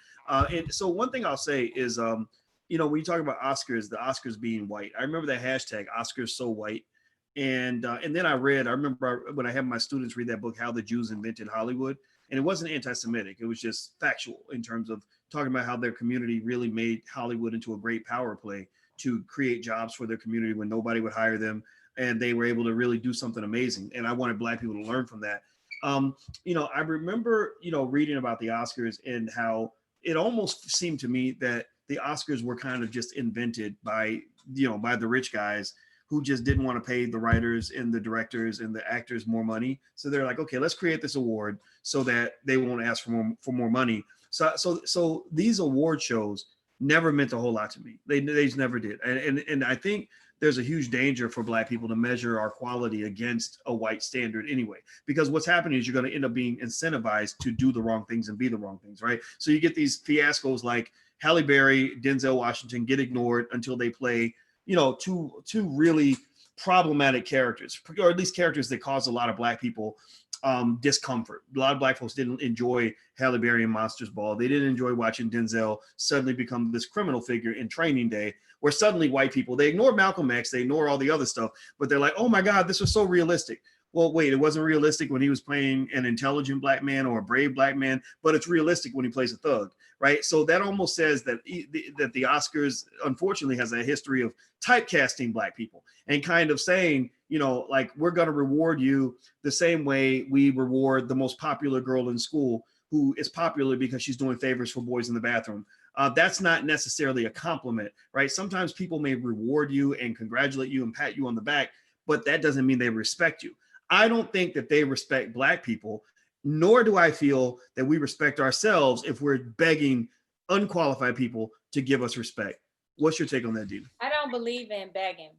And so one thing I'll say is, you know, when you talk about Oscars, the Oscars being white, I remember that hashtag, Oscars so white. And then I remember when I had my students read that book, How the Jews Invented Hollywood. And it wasn't anti-Semitic. It was just factual in terms of talking about how their community really made Hollywood into a great power play to create jobs for their community when nobody would hire them. And they were able to really do something amazing. And I wanted Black people to learn from that. You know, I remember, you know, reading about the Oscars and how it almost seemed to me that the Oscars were kind of just invented by, you know, by the rich guys who just didn't want to pay the writers and the directors and the actors more money. So they're like, okay, let's create this award so that they won't ask for more money. So these award shows never meant a whole lot to me. They just never did. And I think there's a huge danger for Black people to measure our quality against a white standard anyway, because what's happening is you're going to end up being incentivized to do the wrong things and be the wrong things, right? So you get these fiascos like Halle Berry, Denzel Washington get ignored until they play, two really problematic characters, or at least characters that cause a lot of Black people discomfort. A lot of Black folks didn't enjoy Halle Berry and Monsters Ball. They didn't enjoy watching Denzel suddenly become this criminal figure in Training Day, where suddenly white people, they ignore Malcolm X, they ignore all the other stuff, but they're like, oh my God, this was so realistic. Well, wait, it wasn't realistic when he was playing an intelligent Black man or a brave Black man, but it's realistic when he plays a thug, right? So that almost says that the Oscars, unfortunately, has a history of typecasting Black people and kind of saying, like, we're going to reward you the same way we reward the most popular girl in school who is popular because she's doing favors for boys in the bathroom. That's not necessarily a compliment, right? Sometimes people may reward you and congratulate you and pat you on the back, but that doesn't mean they respect you. I don't think that they respect Black people, nor do I feel that we respect ourselves if we're begging unqualified people to give us respect. What's your take on that, Dina? I don't believe in begging.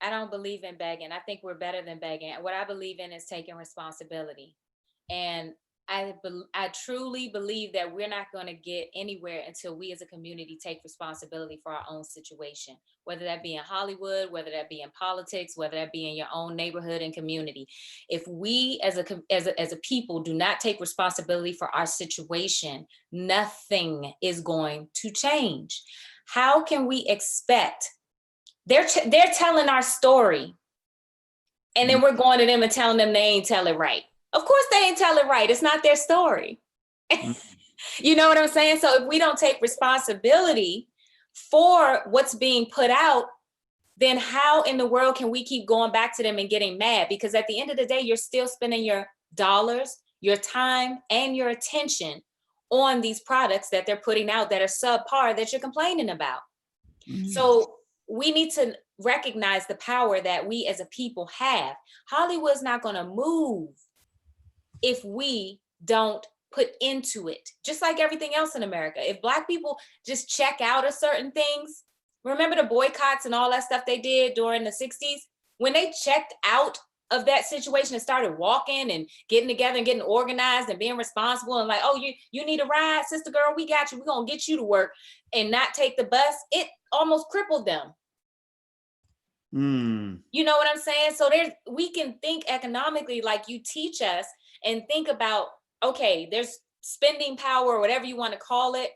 I think we're better than begging. What I believe in is taking responsibility. And I truly believe that we're not going to get anywhere until we as a community take responsibility for our own situation, whether that be in Hollywood, whether that be in politics, whether that be in your own neighborhood and community. If we as a people do not take responsibility for our situation, nothing is going to change. How can we expect? They're telling our story, and then we're going to them and telling them they ain't tell it right. Of course they ain't tell it right. It's not their story. You know what I'm saying? So if we don't take responsibility for what's being put out, then how in the world can we keep going back to them and getting mad? Because at the end of the day, you're still spending your dollars, your time, and your attention on these products that they're putting out that are subpar that you're complaining about. So we need to recognize the power that we as a people have. Hollywood's not going to move if we don't put into it, just like everything else in America. If Black people just check out of certain things, remember the boycotts and all that stuff they did during the 60s? When they checked out of that situation and started walking and getting together and getting organized and being responsible and like, oh, you need a ride, sister girl, we got you. We're going to get you to work and not take the bus. It almost crippled them. You know what I'm saying? So we can think economically like you teach us and think about, okay, there's spending power or whatever you want to call it,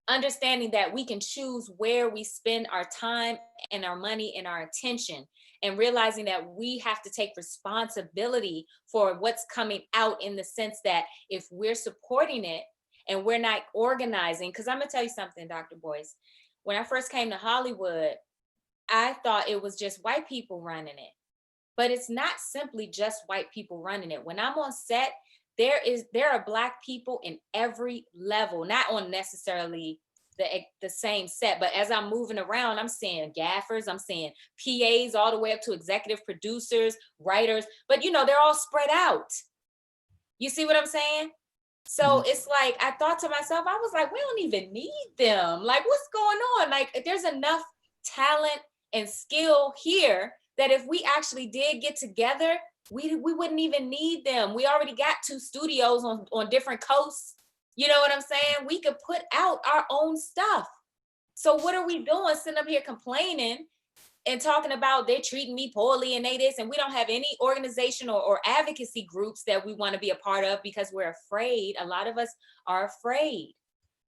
understanding that we can choose where we spend our time and our money and our attention, and realizing that we have to take responsibility for what's coming out, in the sense that if we're supporting it and we're not organizing, because I'm going to tell you something, Dr. Boyce, when I first came to Hollywood, I thought it was just white people running it. But it's not simply just white people running it. When I'm on set, there are Black people in every level, not on necessarily the same set, but as I'm moving around, I'm seeing gaffers, I'm seeing PAs all the way up to executive producers, writers, but they're all spread out. You see what I'm saying? So it's like, I thought to myself, I was like, we don't even need them. Like, what's going on? Like, there's enough talent and skill here that if we actually did get together, we wouldn't even need them. We already got 2 studios on different coasts. You know what I'm saying? We could put out our own stuff. So what are we doing? Sitting up here complaining and talking about they're treating me poorly and they this, and we don't have any organization or advocacy groups that we want to be a part of because we're afraid. A lot of us are afraid.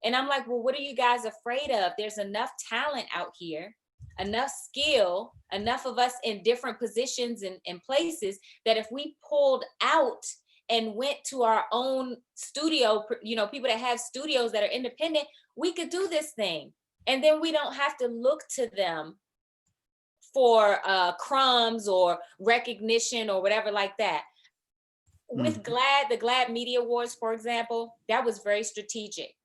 And I'm like, well, what are you guys afraid of? There's enough talent out here, enough skill, enough of us in different positions and places that if we pulled out and went to our own studio, people that have studios that are independent, we could do this thing. And then we don't have to look to them for crumbs or recognition or whatever like that. With the GLAAD Media Awards, for example, that was very strategic,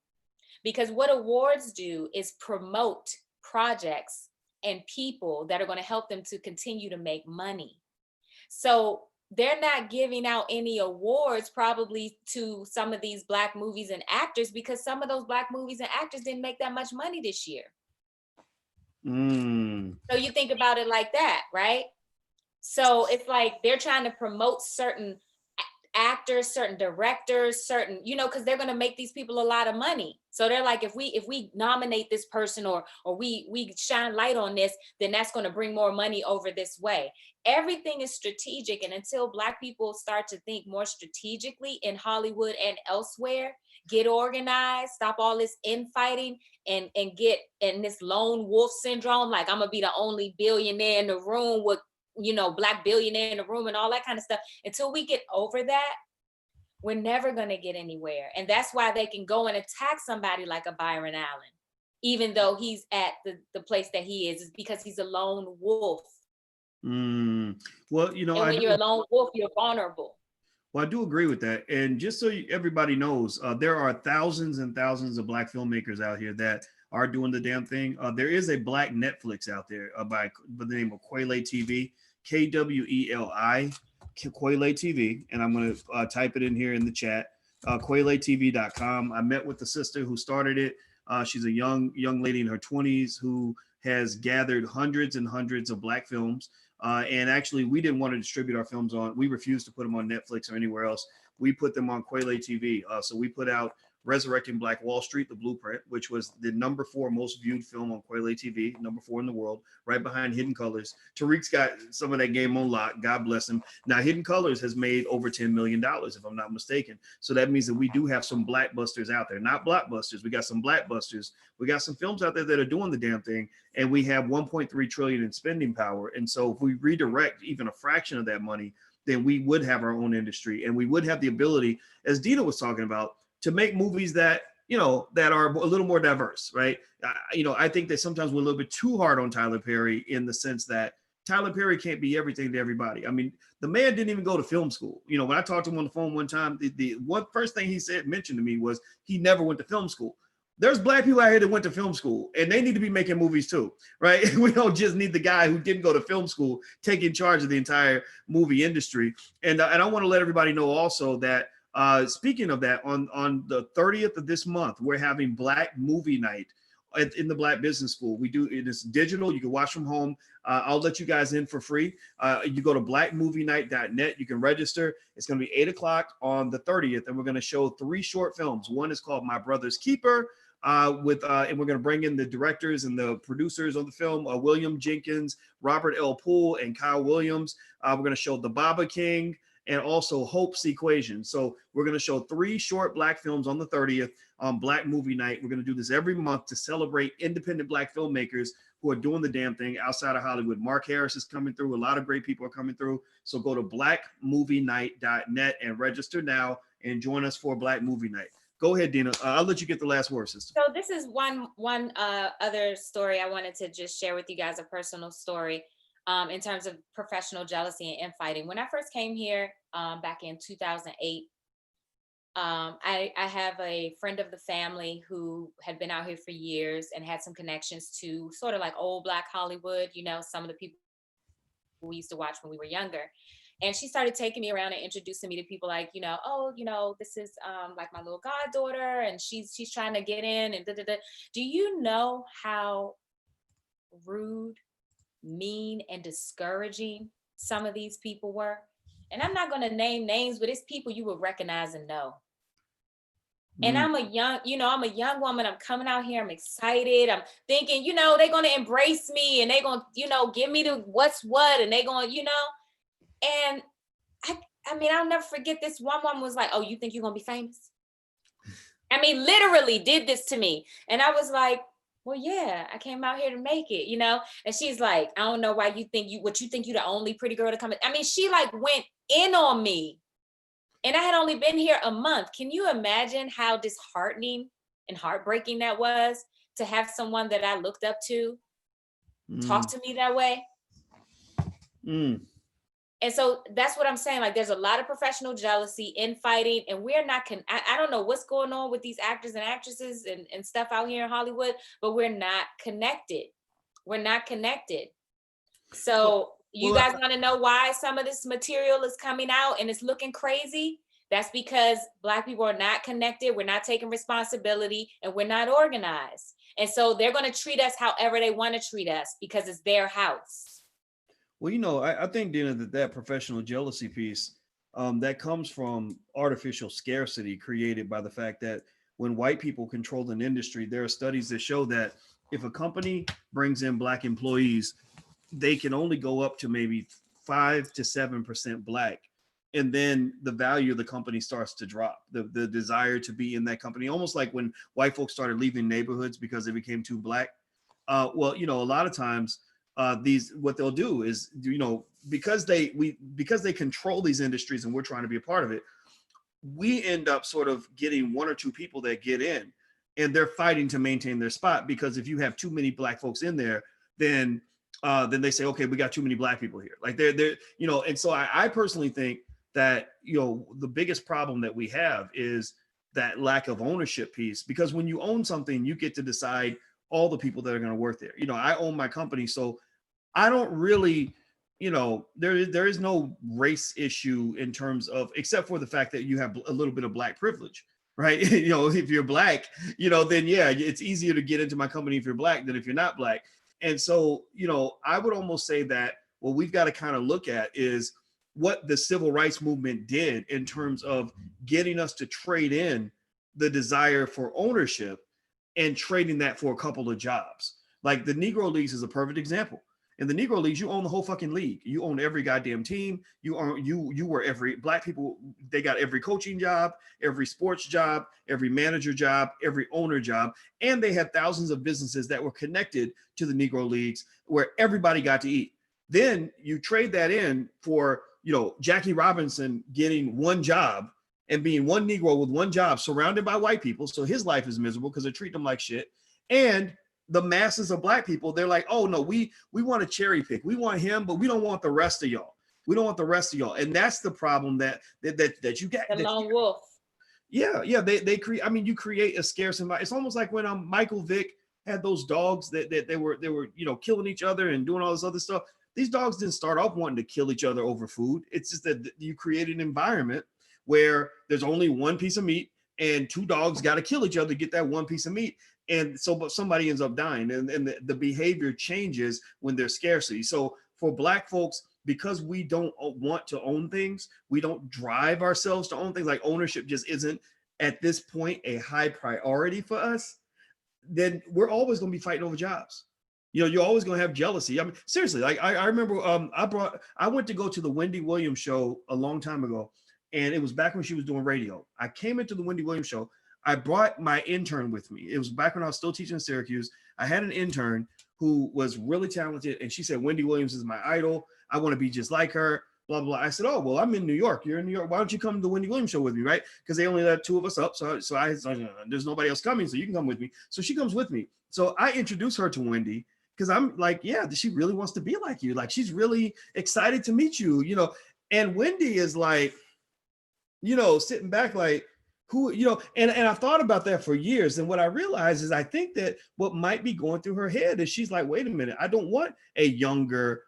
because what awards do is promote projects and people that are going to help them to continue to make money. So they're not giving out any awards probably to some of these Black movies and actors because some of those Black movies and actors didn't make that much money this year. So you think about it like that, right? So it's like they're trying to promote certain actors, certain directors, certain, because they're going to make these people a lot of money. So they're like, if we nominate this person, or we shine light on this, then that's going to bring more money over this way. Everything is strategic, and until Black people start to think more strategically in Hollywood and elsewhere, get organized, stop all this infighting, and get in this lone wolf syndrome, like I'm gonna be the only billionaire in the room with Black billionaire in the room and all that kind of stuff. Until we get over that, we're never going to get anywhere. And that's why they can go and attack somebody like a Byron Allen, even though he's at the place that he is because he's a lone wolf. Well, and when you're a lone wolf, you're vulnerable. Well, I do agree with that. And just so everybody knows, there are thousands and thousands of Black filmmakers out here that are doing the damn thing. There is a Black Netflix out there by the name of Kweli TV, KWELI, Kweli TV. And I'm going to type it in here in the chat, KweliTV.com. I met with the sister who started it. She's a young lady in her 20s who has gathered hundreds and hundreds of Black films. And actually, we didn't want to distribute our films we refused to put them on Netflix or anywhere else. We put them on Kweli TV. So we put out Resurrecting Black Wall Street, The Blueprint, which was the #4 most viewed film on Kweli TV, #4 in the world, right behind Hidden Colors. Tariq's got some of that game on lock. God bless him. Now, Hidden Colors has made over $10 million, if I'm not mistaken. So that means that we do have some Blackbusters out there, not blockbusters. We got some Blackbusters. We got some films out there that are doing the damn thing, and we have 1.3 trillion in spending power. And so if we redirect even a fraction of that money, then we would have our own industry, and we would have the ability, as Dina was talking about, to make movies that that are a little more diverse, right? I think that sometimes we're a little bit too hard on Tyler Perry in the sense that Tyler Perry can't be everything to everybody. I mean, the man didn't even go to film school. When I talked to him on the phone one time, the first thing he mentioned to me was he never went to film school. There's Black people out here that went to film school, and they need to be making movies too, right? We don't just need the guy who didn't go to film school taking charge of the entire movie industry. And I want to let everybody know also that speaking of that, on the 30th of this month, we're having Black Movie Night in the Black Business School. It is digital. You can watch from home. I'll let you guys in for free. You go to blackmovienight.net. You can register. It's going to be 8 o'clock on the 30th, and we're going to show 3 short films. One is called My Brother's Keeper, and we're going to bring in the directors and the producers of the film, William Jenkins, Robert L. Poole, and Kyle Williams. We're going to show The Baba King, and also Hope's Equation. So we're going to show 3 short Black films on the 30th on Black Movie Night. We're going to do this every month to celebrate independent Black filmmakers who are doing the damn thing outside of Hollywood. Mark Harris is coming through. A lot of great people are coming through. So go to blackmovienight.net and register now and join us for Black Movie Night. Go ahead, Dina. I'll let you get the last word, sister. So this is one other story I wanted to just share with you guys, a personal story. In terms of professional jealousy and infighting. When I first came here back in 2008, I have a friend of the family who had been out here for years and had some connections to sort of like old Black Hollywood, some of the people we used to watch when we were younger. And she started taking me around and introducing me to people like, this is like my little goddaughter, and she's trying to get in and da-da-da. Do you know how rude, mean, and discouraging some of these people were? And I'm not going to name names, but it's people you would recognize and know. And I'm a young woman. I'm coming out here. I'm excited. I'm thinking, they're going to embrace me, and they're going to, give me the what's what, and they're going, and I mean, I'll never forget this. One woman was like, "Oh, you think you're going to be famous?" I mean, literally did this to me. And I was like, well, yeah, I came out here to make it, And she's like, I don't know why you think you're the only pretty girl to come in. I mean, she like went in on me, and I had only been here a month. Can you imagine how disheartening and heartbreaking that was to have someone that I looked up to talk to me that way? And so that's what I'm saying. Like, there's a lot of professional jealousy, infighting, and we're not, I don't know what's going on with these actors and actresses and stuff out here in Hollywood, but we're not connected. We're not connected. So you guys want to know why some of this material is coming out and it's looking crazy? That's because Black people are not connected. We're not taking responsibility, and we're not organized. And so they're going to treat us however they want to treat us because it's their house. Well, you know, I think, Dina, that professional jealousy piece, that comes from artificial scarcity created by the fact that when white people control an industry, there are studies that show that if a company brings in Black employees, they can only go up to maybe 5 to 7% Black. And then the value of the company starts to drop. The desire to be in that company, almost like when white folks started leaving neighborhoods because they became too Black. Well, you know, a lot of times these, what they'll do is, you know, because they control these industries and we're trying to be a part of it, we end up sort of getting one or two people that get in, and they're fighting to maintain their spot, because if you have too many Black folks in there, then they say, okay, we got too many Black people here. Like they're you know, and so I personally think that, you know, the biggest problem that we have is that lack of ownership piece, because when you own something, you get to decide all the people that are going to work there. You know, I own my company, so I don't really, you know, there is no race issue in terms of, except for the fact that you have a little bit of Black privilege, right? You know, if you're Black, you know, then yeah, it's easier to get into my company if you're Black than if you're not Black. And so, you know, I would almost say that what we've got to kind of look at is what the civil rights movement did in terms of getting us to trade in the desire for ownership and trading that for a couple of jobs. Like the Negro Leagues is a perfect example. In the Negro Leagues, you own the whole fucking league. You own every goddamn team. You were every Black people. They got every coaching job, every sports job, every manager job, every owner job, and they had thousands of businesses that were connected to the Negro Leagues where everybody got to eat. Then you trade that in for, you know, Jackie Robinson getting one job and being one Negro with one job surrounded by white people. So his life is miserable because they treat him like shit. And the masses of Black people, they're like, oh no, we want to cherry pick. We want him, but we don't want the rest of y'all. We don't want the rest of y'all. And that's the problem that you get. The lone wolf. Yeah. They create, I mean, you create a scarce environment. It's almost like when Michael Vick had those dogs that they were, you know, killing each other and doing all this other stuff. These dogs didn't start off wanting to kill each other over food. It's just that you create an environment where there's only one piece of meat and two dogs got to kill each other to get that one piece of meat. And so, but somebody ends up dying, and the behavior changes when there's scarcity. So for Black folks, because we don't want to own things, we don't drive ourselves to own things, like ownership just isn't at this point a high priority for us, then we're always going to be fighting over jobs. You know, you're always going to have jealousy. I mean, seriously, like I remember I went to go to the Wendy Williams show a long time ago, and it was back when she was doing radio. I came into the Wendy Williams show. I brought my intern with me. It was back when I was still teaching in Syracuse. I had an intern who was really talented, and she said, Wendy Williams is my idol. I want to be just like her, blah, blah, blah. I said, oh, well, I'm in New York. You're in New York. Why don't you come to the Wendy Williams show with me, right? Because they only let two of us up. So there's nobody else coming, so you can come with me. So she comes with me. So I introduce her to Wendy because I'm like, yeah, she really wants to be like you. Like, she's really excited to meet you, you know. And Wendy is like, you know, sitting back like, who, you know, and I've thought about that for years. And what I realized is I think that what might be going through her head is she's like, wait a minute, I don't want a younger,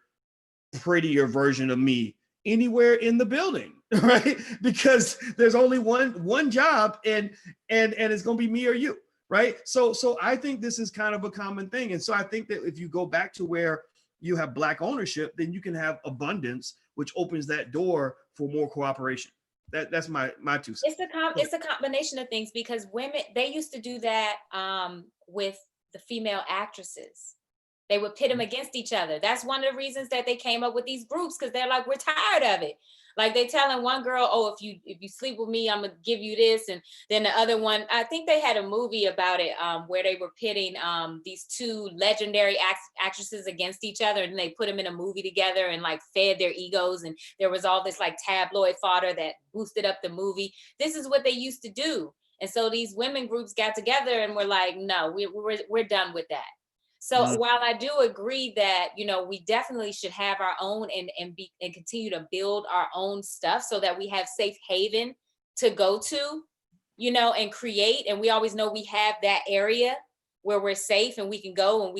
prettier version of me anywhere in the building, right? Because there's only one job, and it's going to be me or you, right? So I think this is kind of a common thing. And so I think that if you go back to where you have Black ownership, then you can have abundance, which opens that door for more cooperation. That's my 2 cents. It's a combination of things, because women, they used to do that with the female actresses. They would pit them against each other. That's one of the reasons that they came up with these groups, because they're like, we're tired of it. Like, they telling one girl, oh, if you sleep with me, I'm gonna give you this, and then the other one, I think they had a movie about it where they were pitting these two legendary actresses against each other, and they put them in a movie together and like fed their egos, and there was all this like tabloid fodder that boosted up the movie. This is what they used to do, and so these women groups got together and were like, no, we're done with that. So while I do agree that, you know, we definitely should have our own and continue to build our own stuff so that we have safe haven to go to, you know, and create, and we always know we have that area where we're safe and we can go and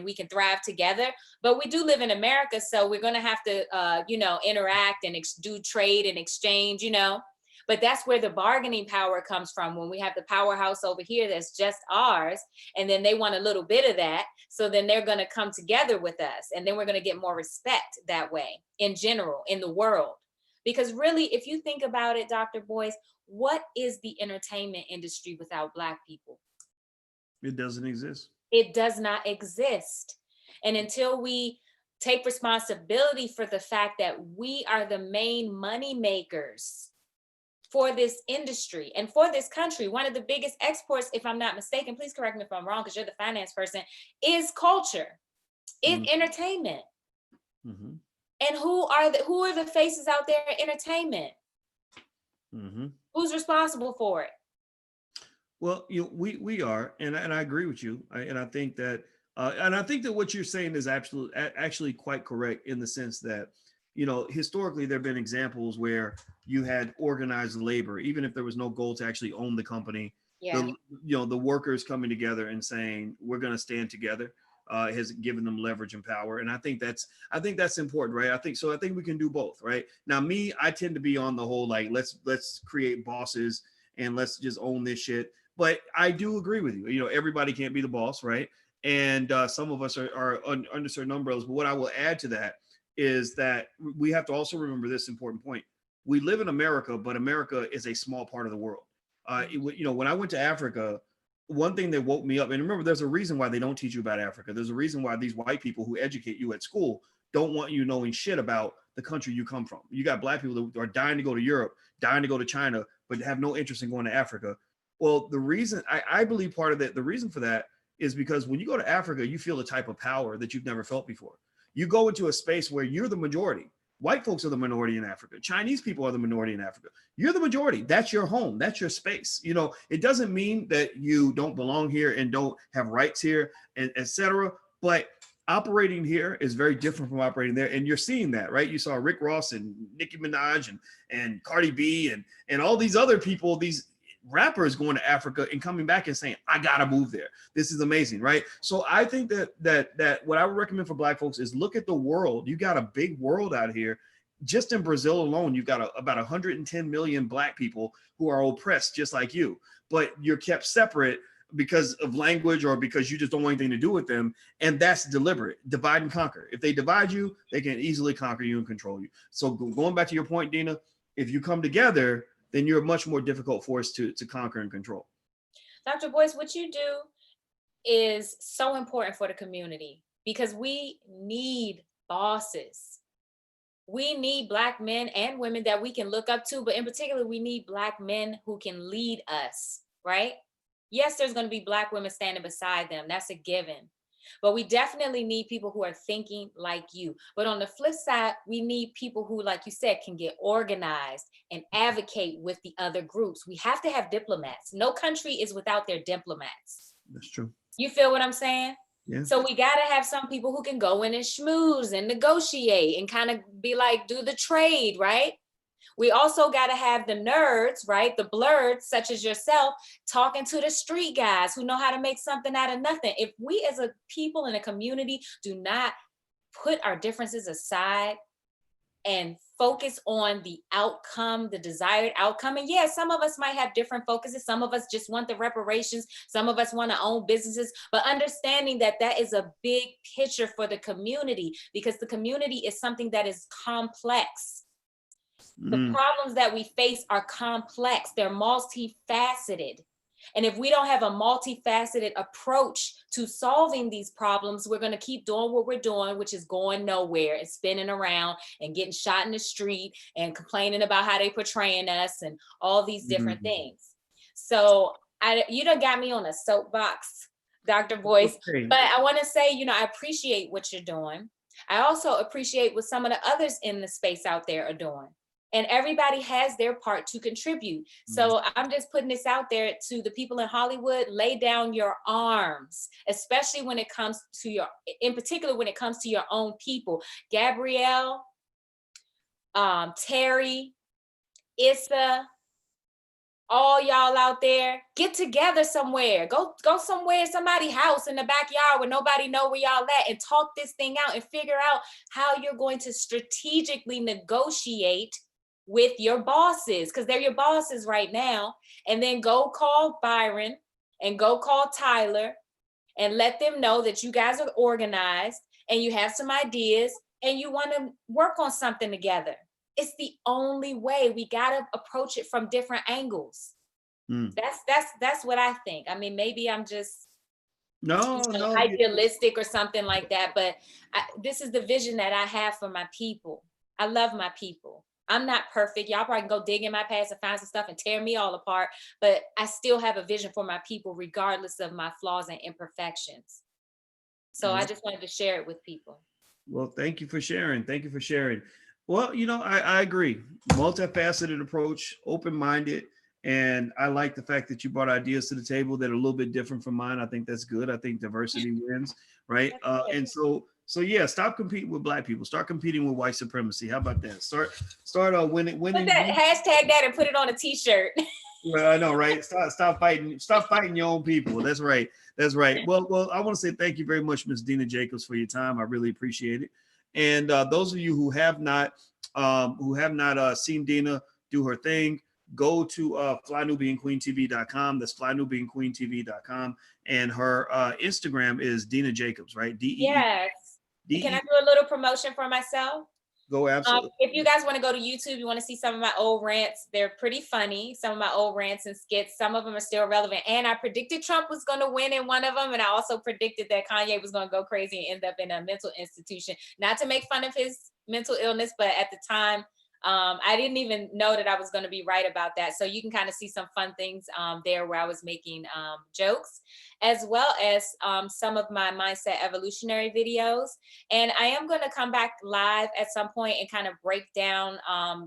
we can thrive together. But we do live in America, so we're going to have to, you know, interact and do trade and exchange, you know. But that's where the bargaining power comes from, when we have the powerhouse over here that's just ours, and then they want a little bit of that. So then they're going to come together with us, and then we're going to get more respect that way in general in the world. Because really, if you think about it, Dr. Boyce, what is the entertainment industry without Black people? It doesn't exist. It does not exist. And until we take responsibility for the fact that we are the main money makers for this industry and for this country, one of the biggest exports, if I'm not mistaken, please correct me if I'm wrong, because you're the finance person, is culture, is entertainment. Mm-hmm. And who are the faces out there in entertainment? Mm-hmm. Who's responsible for it? Well, we are, and I agree with you, and I think that what you're saying is actually quite correct, in the sense that, historically there have been examples where you had organized labor, even if there was no goal to actually own the company. Yeah. The workers coming together and saying, we're going to stand together, has given them leverage and power. And I think that's important, right? I think we can do both, right? Now, I tend to be on the whole, like, let's create bosses and let's just own this shit. But I do agree with you. Everybody can't be the boss, right? And some of us are under certain umbrellas. But what I will add to that is that we have to also remember this important point. We live in America, but America is a small part of the world. When I went to Africa, one thing that woke me up, and remember, there's a reason why they don't teach you about Africa. There's a reason why these white people who educate you at school don't want you knowing shit about the country you come from. You got Black people that are dying to go to Europe, dying to go to China, but have no interest in going to Africa. Well, the reason I believe part of that, the reason for that is because when you go to Africa, you feel a type of power that you've never felt before. You go into a space where you're the majority. White folks are the minority in Africa. Chinese people are the minority in Africa. You're the majority. That's your home. That's your space. It doesn't mean that you don't belong here and don't have rights here, and et cetera. But operating here is very different from operating there. And you're seeing that, right? You saw Rick Ross and Nicki Minaj and Cardi B and all these other people, these rappers going to Africa and coming back and saying, I gotta move there. This is amazing, right? So I think that what I would recommend for Black folks is look at the world. You got a big world out here. Just in Brazil alone, you've got about 110 million Black people who are oppressed just like you, but you're kept separate because of language or because you just don't want anything to do with them. And that's deliberate. Divide and conquer. If they divide you, they can easily conquer you and control you. So going back to your point, Dina, if you come together, then you're a much more difficult force to conquer and control. Dr. Boyce, what you do is so important for the community, because we need bosses. We need Black men and women that we can look up to, but in particular, we need Black men who can lead us, right? Yes, there's going to be Black women standing beside them. That's a given. But we definitely need people who are thinking like you. But on the flip side, we need people who, like you said, can get organized and advocate with the other groups. We have to have diplomats. No country is without their diplomats. That's true. You feel what I'm saying? Yeah. So we got to have some people who can go in and schmooze and negotiate and kind of be like, do the trade, right? We also got to have the nerds, right? The blurs, such as yourself, talking to the street guys who know how to make something out of nothing. If we as a people in a community do not put our differences aside and focus on the outcome, the desired outcome. And yeah, some of us might have different focuses. Some of us just want the reparations. Some of us want to own businesses, but understanding that that is a big picture for the community, because the community is something that is complex. The problems that we face are complex. They're multifaceted. And if we don't have a multifaceted approach to solving these problems, we're going to keep doing what we're doing, which is going nowhere and spinning around and getting shot in the street and complaining about how they portraying us and all these different things. So you done got me on a soapbox, Dr. Boyce, Okay. but I want to say, I appreciate what you're doing. I also appreciate what some of the others in the space out there are doing. And everybody has their part to contribute. So I'm just putting this out there to the people in Hollywood: lay down your arms, especially when it comes to in particular, when it comes to your own people. Gabrielle, Terry, Issa, all y'all out there, get together somewhere. Go somewhere, somebody's house in the backyard where nobody know where y'all at, and talk this thing out and figure out how you're going to strategically negotiate with your bosses, because they're your bosses right now, and then go call Byron and go call Tyler and let them know that you guys are organized and you have some ideas and you want to work on something together. It's the only way. We got to approach it from different angles. That's what I think. I mean, maybe I'm just idealistic or something like that, but this is the vision that I have for my people. I love my people. I'm not perfect. Y'all probably can go dig in my past and find some stuff and tear me all apart, but I still have a vision for my people, regardless of my flaws and imperfections. So I just wanted to share it with people. Well, thank you for sharing. Thank you for sharing. Well, I agree. Multifaceted approach, open-minded. And I like the fact that you brought ideas to the table that are a little bit different from mine. I think that's good. I think diversity wins, right? And so yeah, stop competing with Black people. Start competing with white supremacy. How about that? Start winning. Put that, hashtag that and put it on a t-shirt. Well, I know, right? Stop fighting your own people. That's right. That's right. Well, I want to say thank you very much, Ms. Dina Jacobs, for your time. I really appreciate it. And those of you who have not seen Dina do her thing, go to flynubianqueentv.com. That's flynubianqueentv.com. And her Instagram is Dina Jacobs, right? Yes. Can I do a little promotion for myself? Go, absolutely. If you guys want to go to YouTube, you want to see some of my old rants. They're pretty funny. Some of my old rants and skits. Some of them are still relevant. And I predicted Trump was going to win in one of them. And I also predicted that Kanye was going to go crazy and end up in a mental institution. Not to make fun of his mental illness, but at the time, I didn't even know that I was going to be right about that. So you can kind of see some fun things there where I was making jokes, as well as some of my mindset evolutionary videos. And I am going to come back live at some point and kind of break down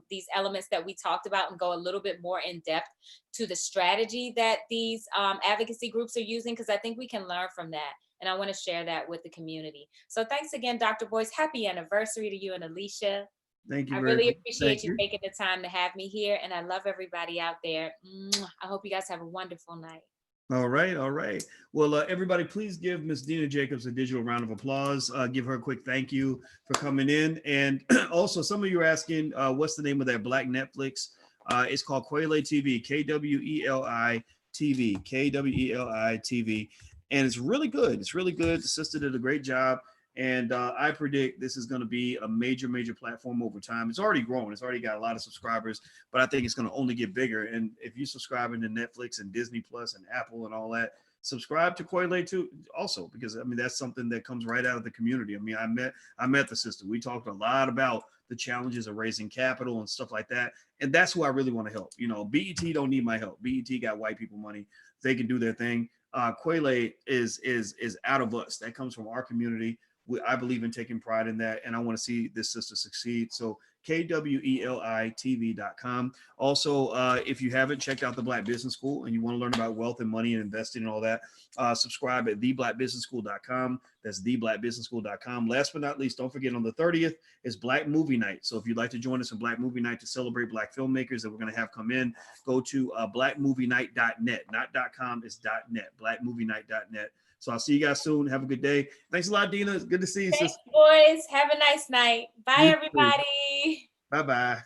these elements that we talked about and go a little bit more in depth to the strategy that these advocacy groups are using, because I think we can learn from that. And I want to share that with the community. So thanks again, Dr. Boyce. Happy anniversary to you and Alicia. Thank you. I really appreciate you taking the time to have me here, and I love everybody out there. I hope you guys have a wonderful night. All right. All right. Well, everybody, please give Miss Dina Jacobs a digital round of applause. Give her a quick thank you for coming in. And also, some of you are asking, what's the name of that Black Netflix? It's called Kweli TV, Kweli TV, Kweli TV. And it's really good. It's really good. The sister did a great job. And I predict this is going to be a major, major platform over time. It's already grown. It's already got a lot of subscribers, but I think it's going to only get bigger. And if you subscribe to Netflix and Disney Plus and Apple and all that, subscribe to Kweli too also, because I mean, that's something that comes right out of the community. I mean, I met the sister. We talked a lot about the challenges of raising capital and stuff like that. And that's who I really want to help. BET don't need my help. BET got white people money. They can do their thing. Kweli is out of us. That comes from our community. I believe in taking pride in that, and I want to see this sister succeed. So KWELITV.com. Also, if you haven't checked out the Black Business School and you want to learn about wealth and money and investing and all that, subscribe at theblackbusinessschool.com. That's theblackbusinessschool.com. Last but not least, don't forget on the 30th is Black Movie Night. So if you'd like to join us in Black Movie Night to celebrate Black filmmakers that we're going to have come in, go to blackmovienight.net. Not .com, it's .net. Blackmovienight.net. So I'll see you guys soon. Have a good day. Thanks a lot, Dina. It's good to see you. Thanks, boys. Have a nice night. Bye, everybody. Bye-bye.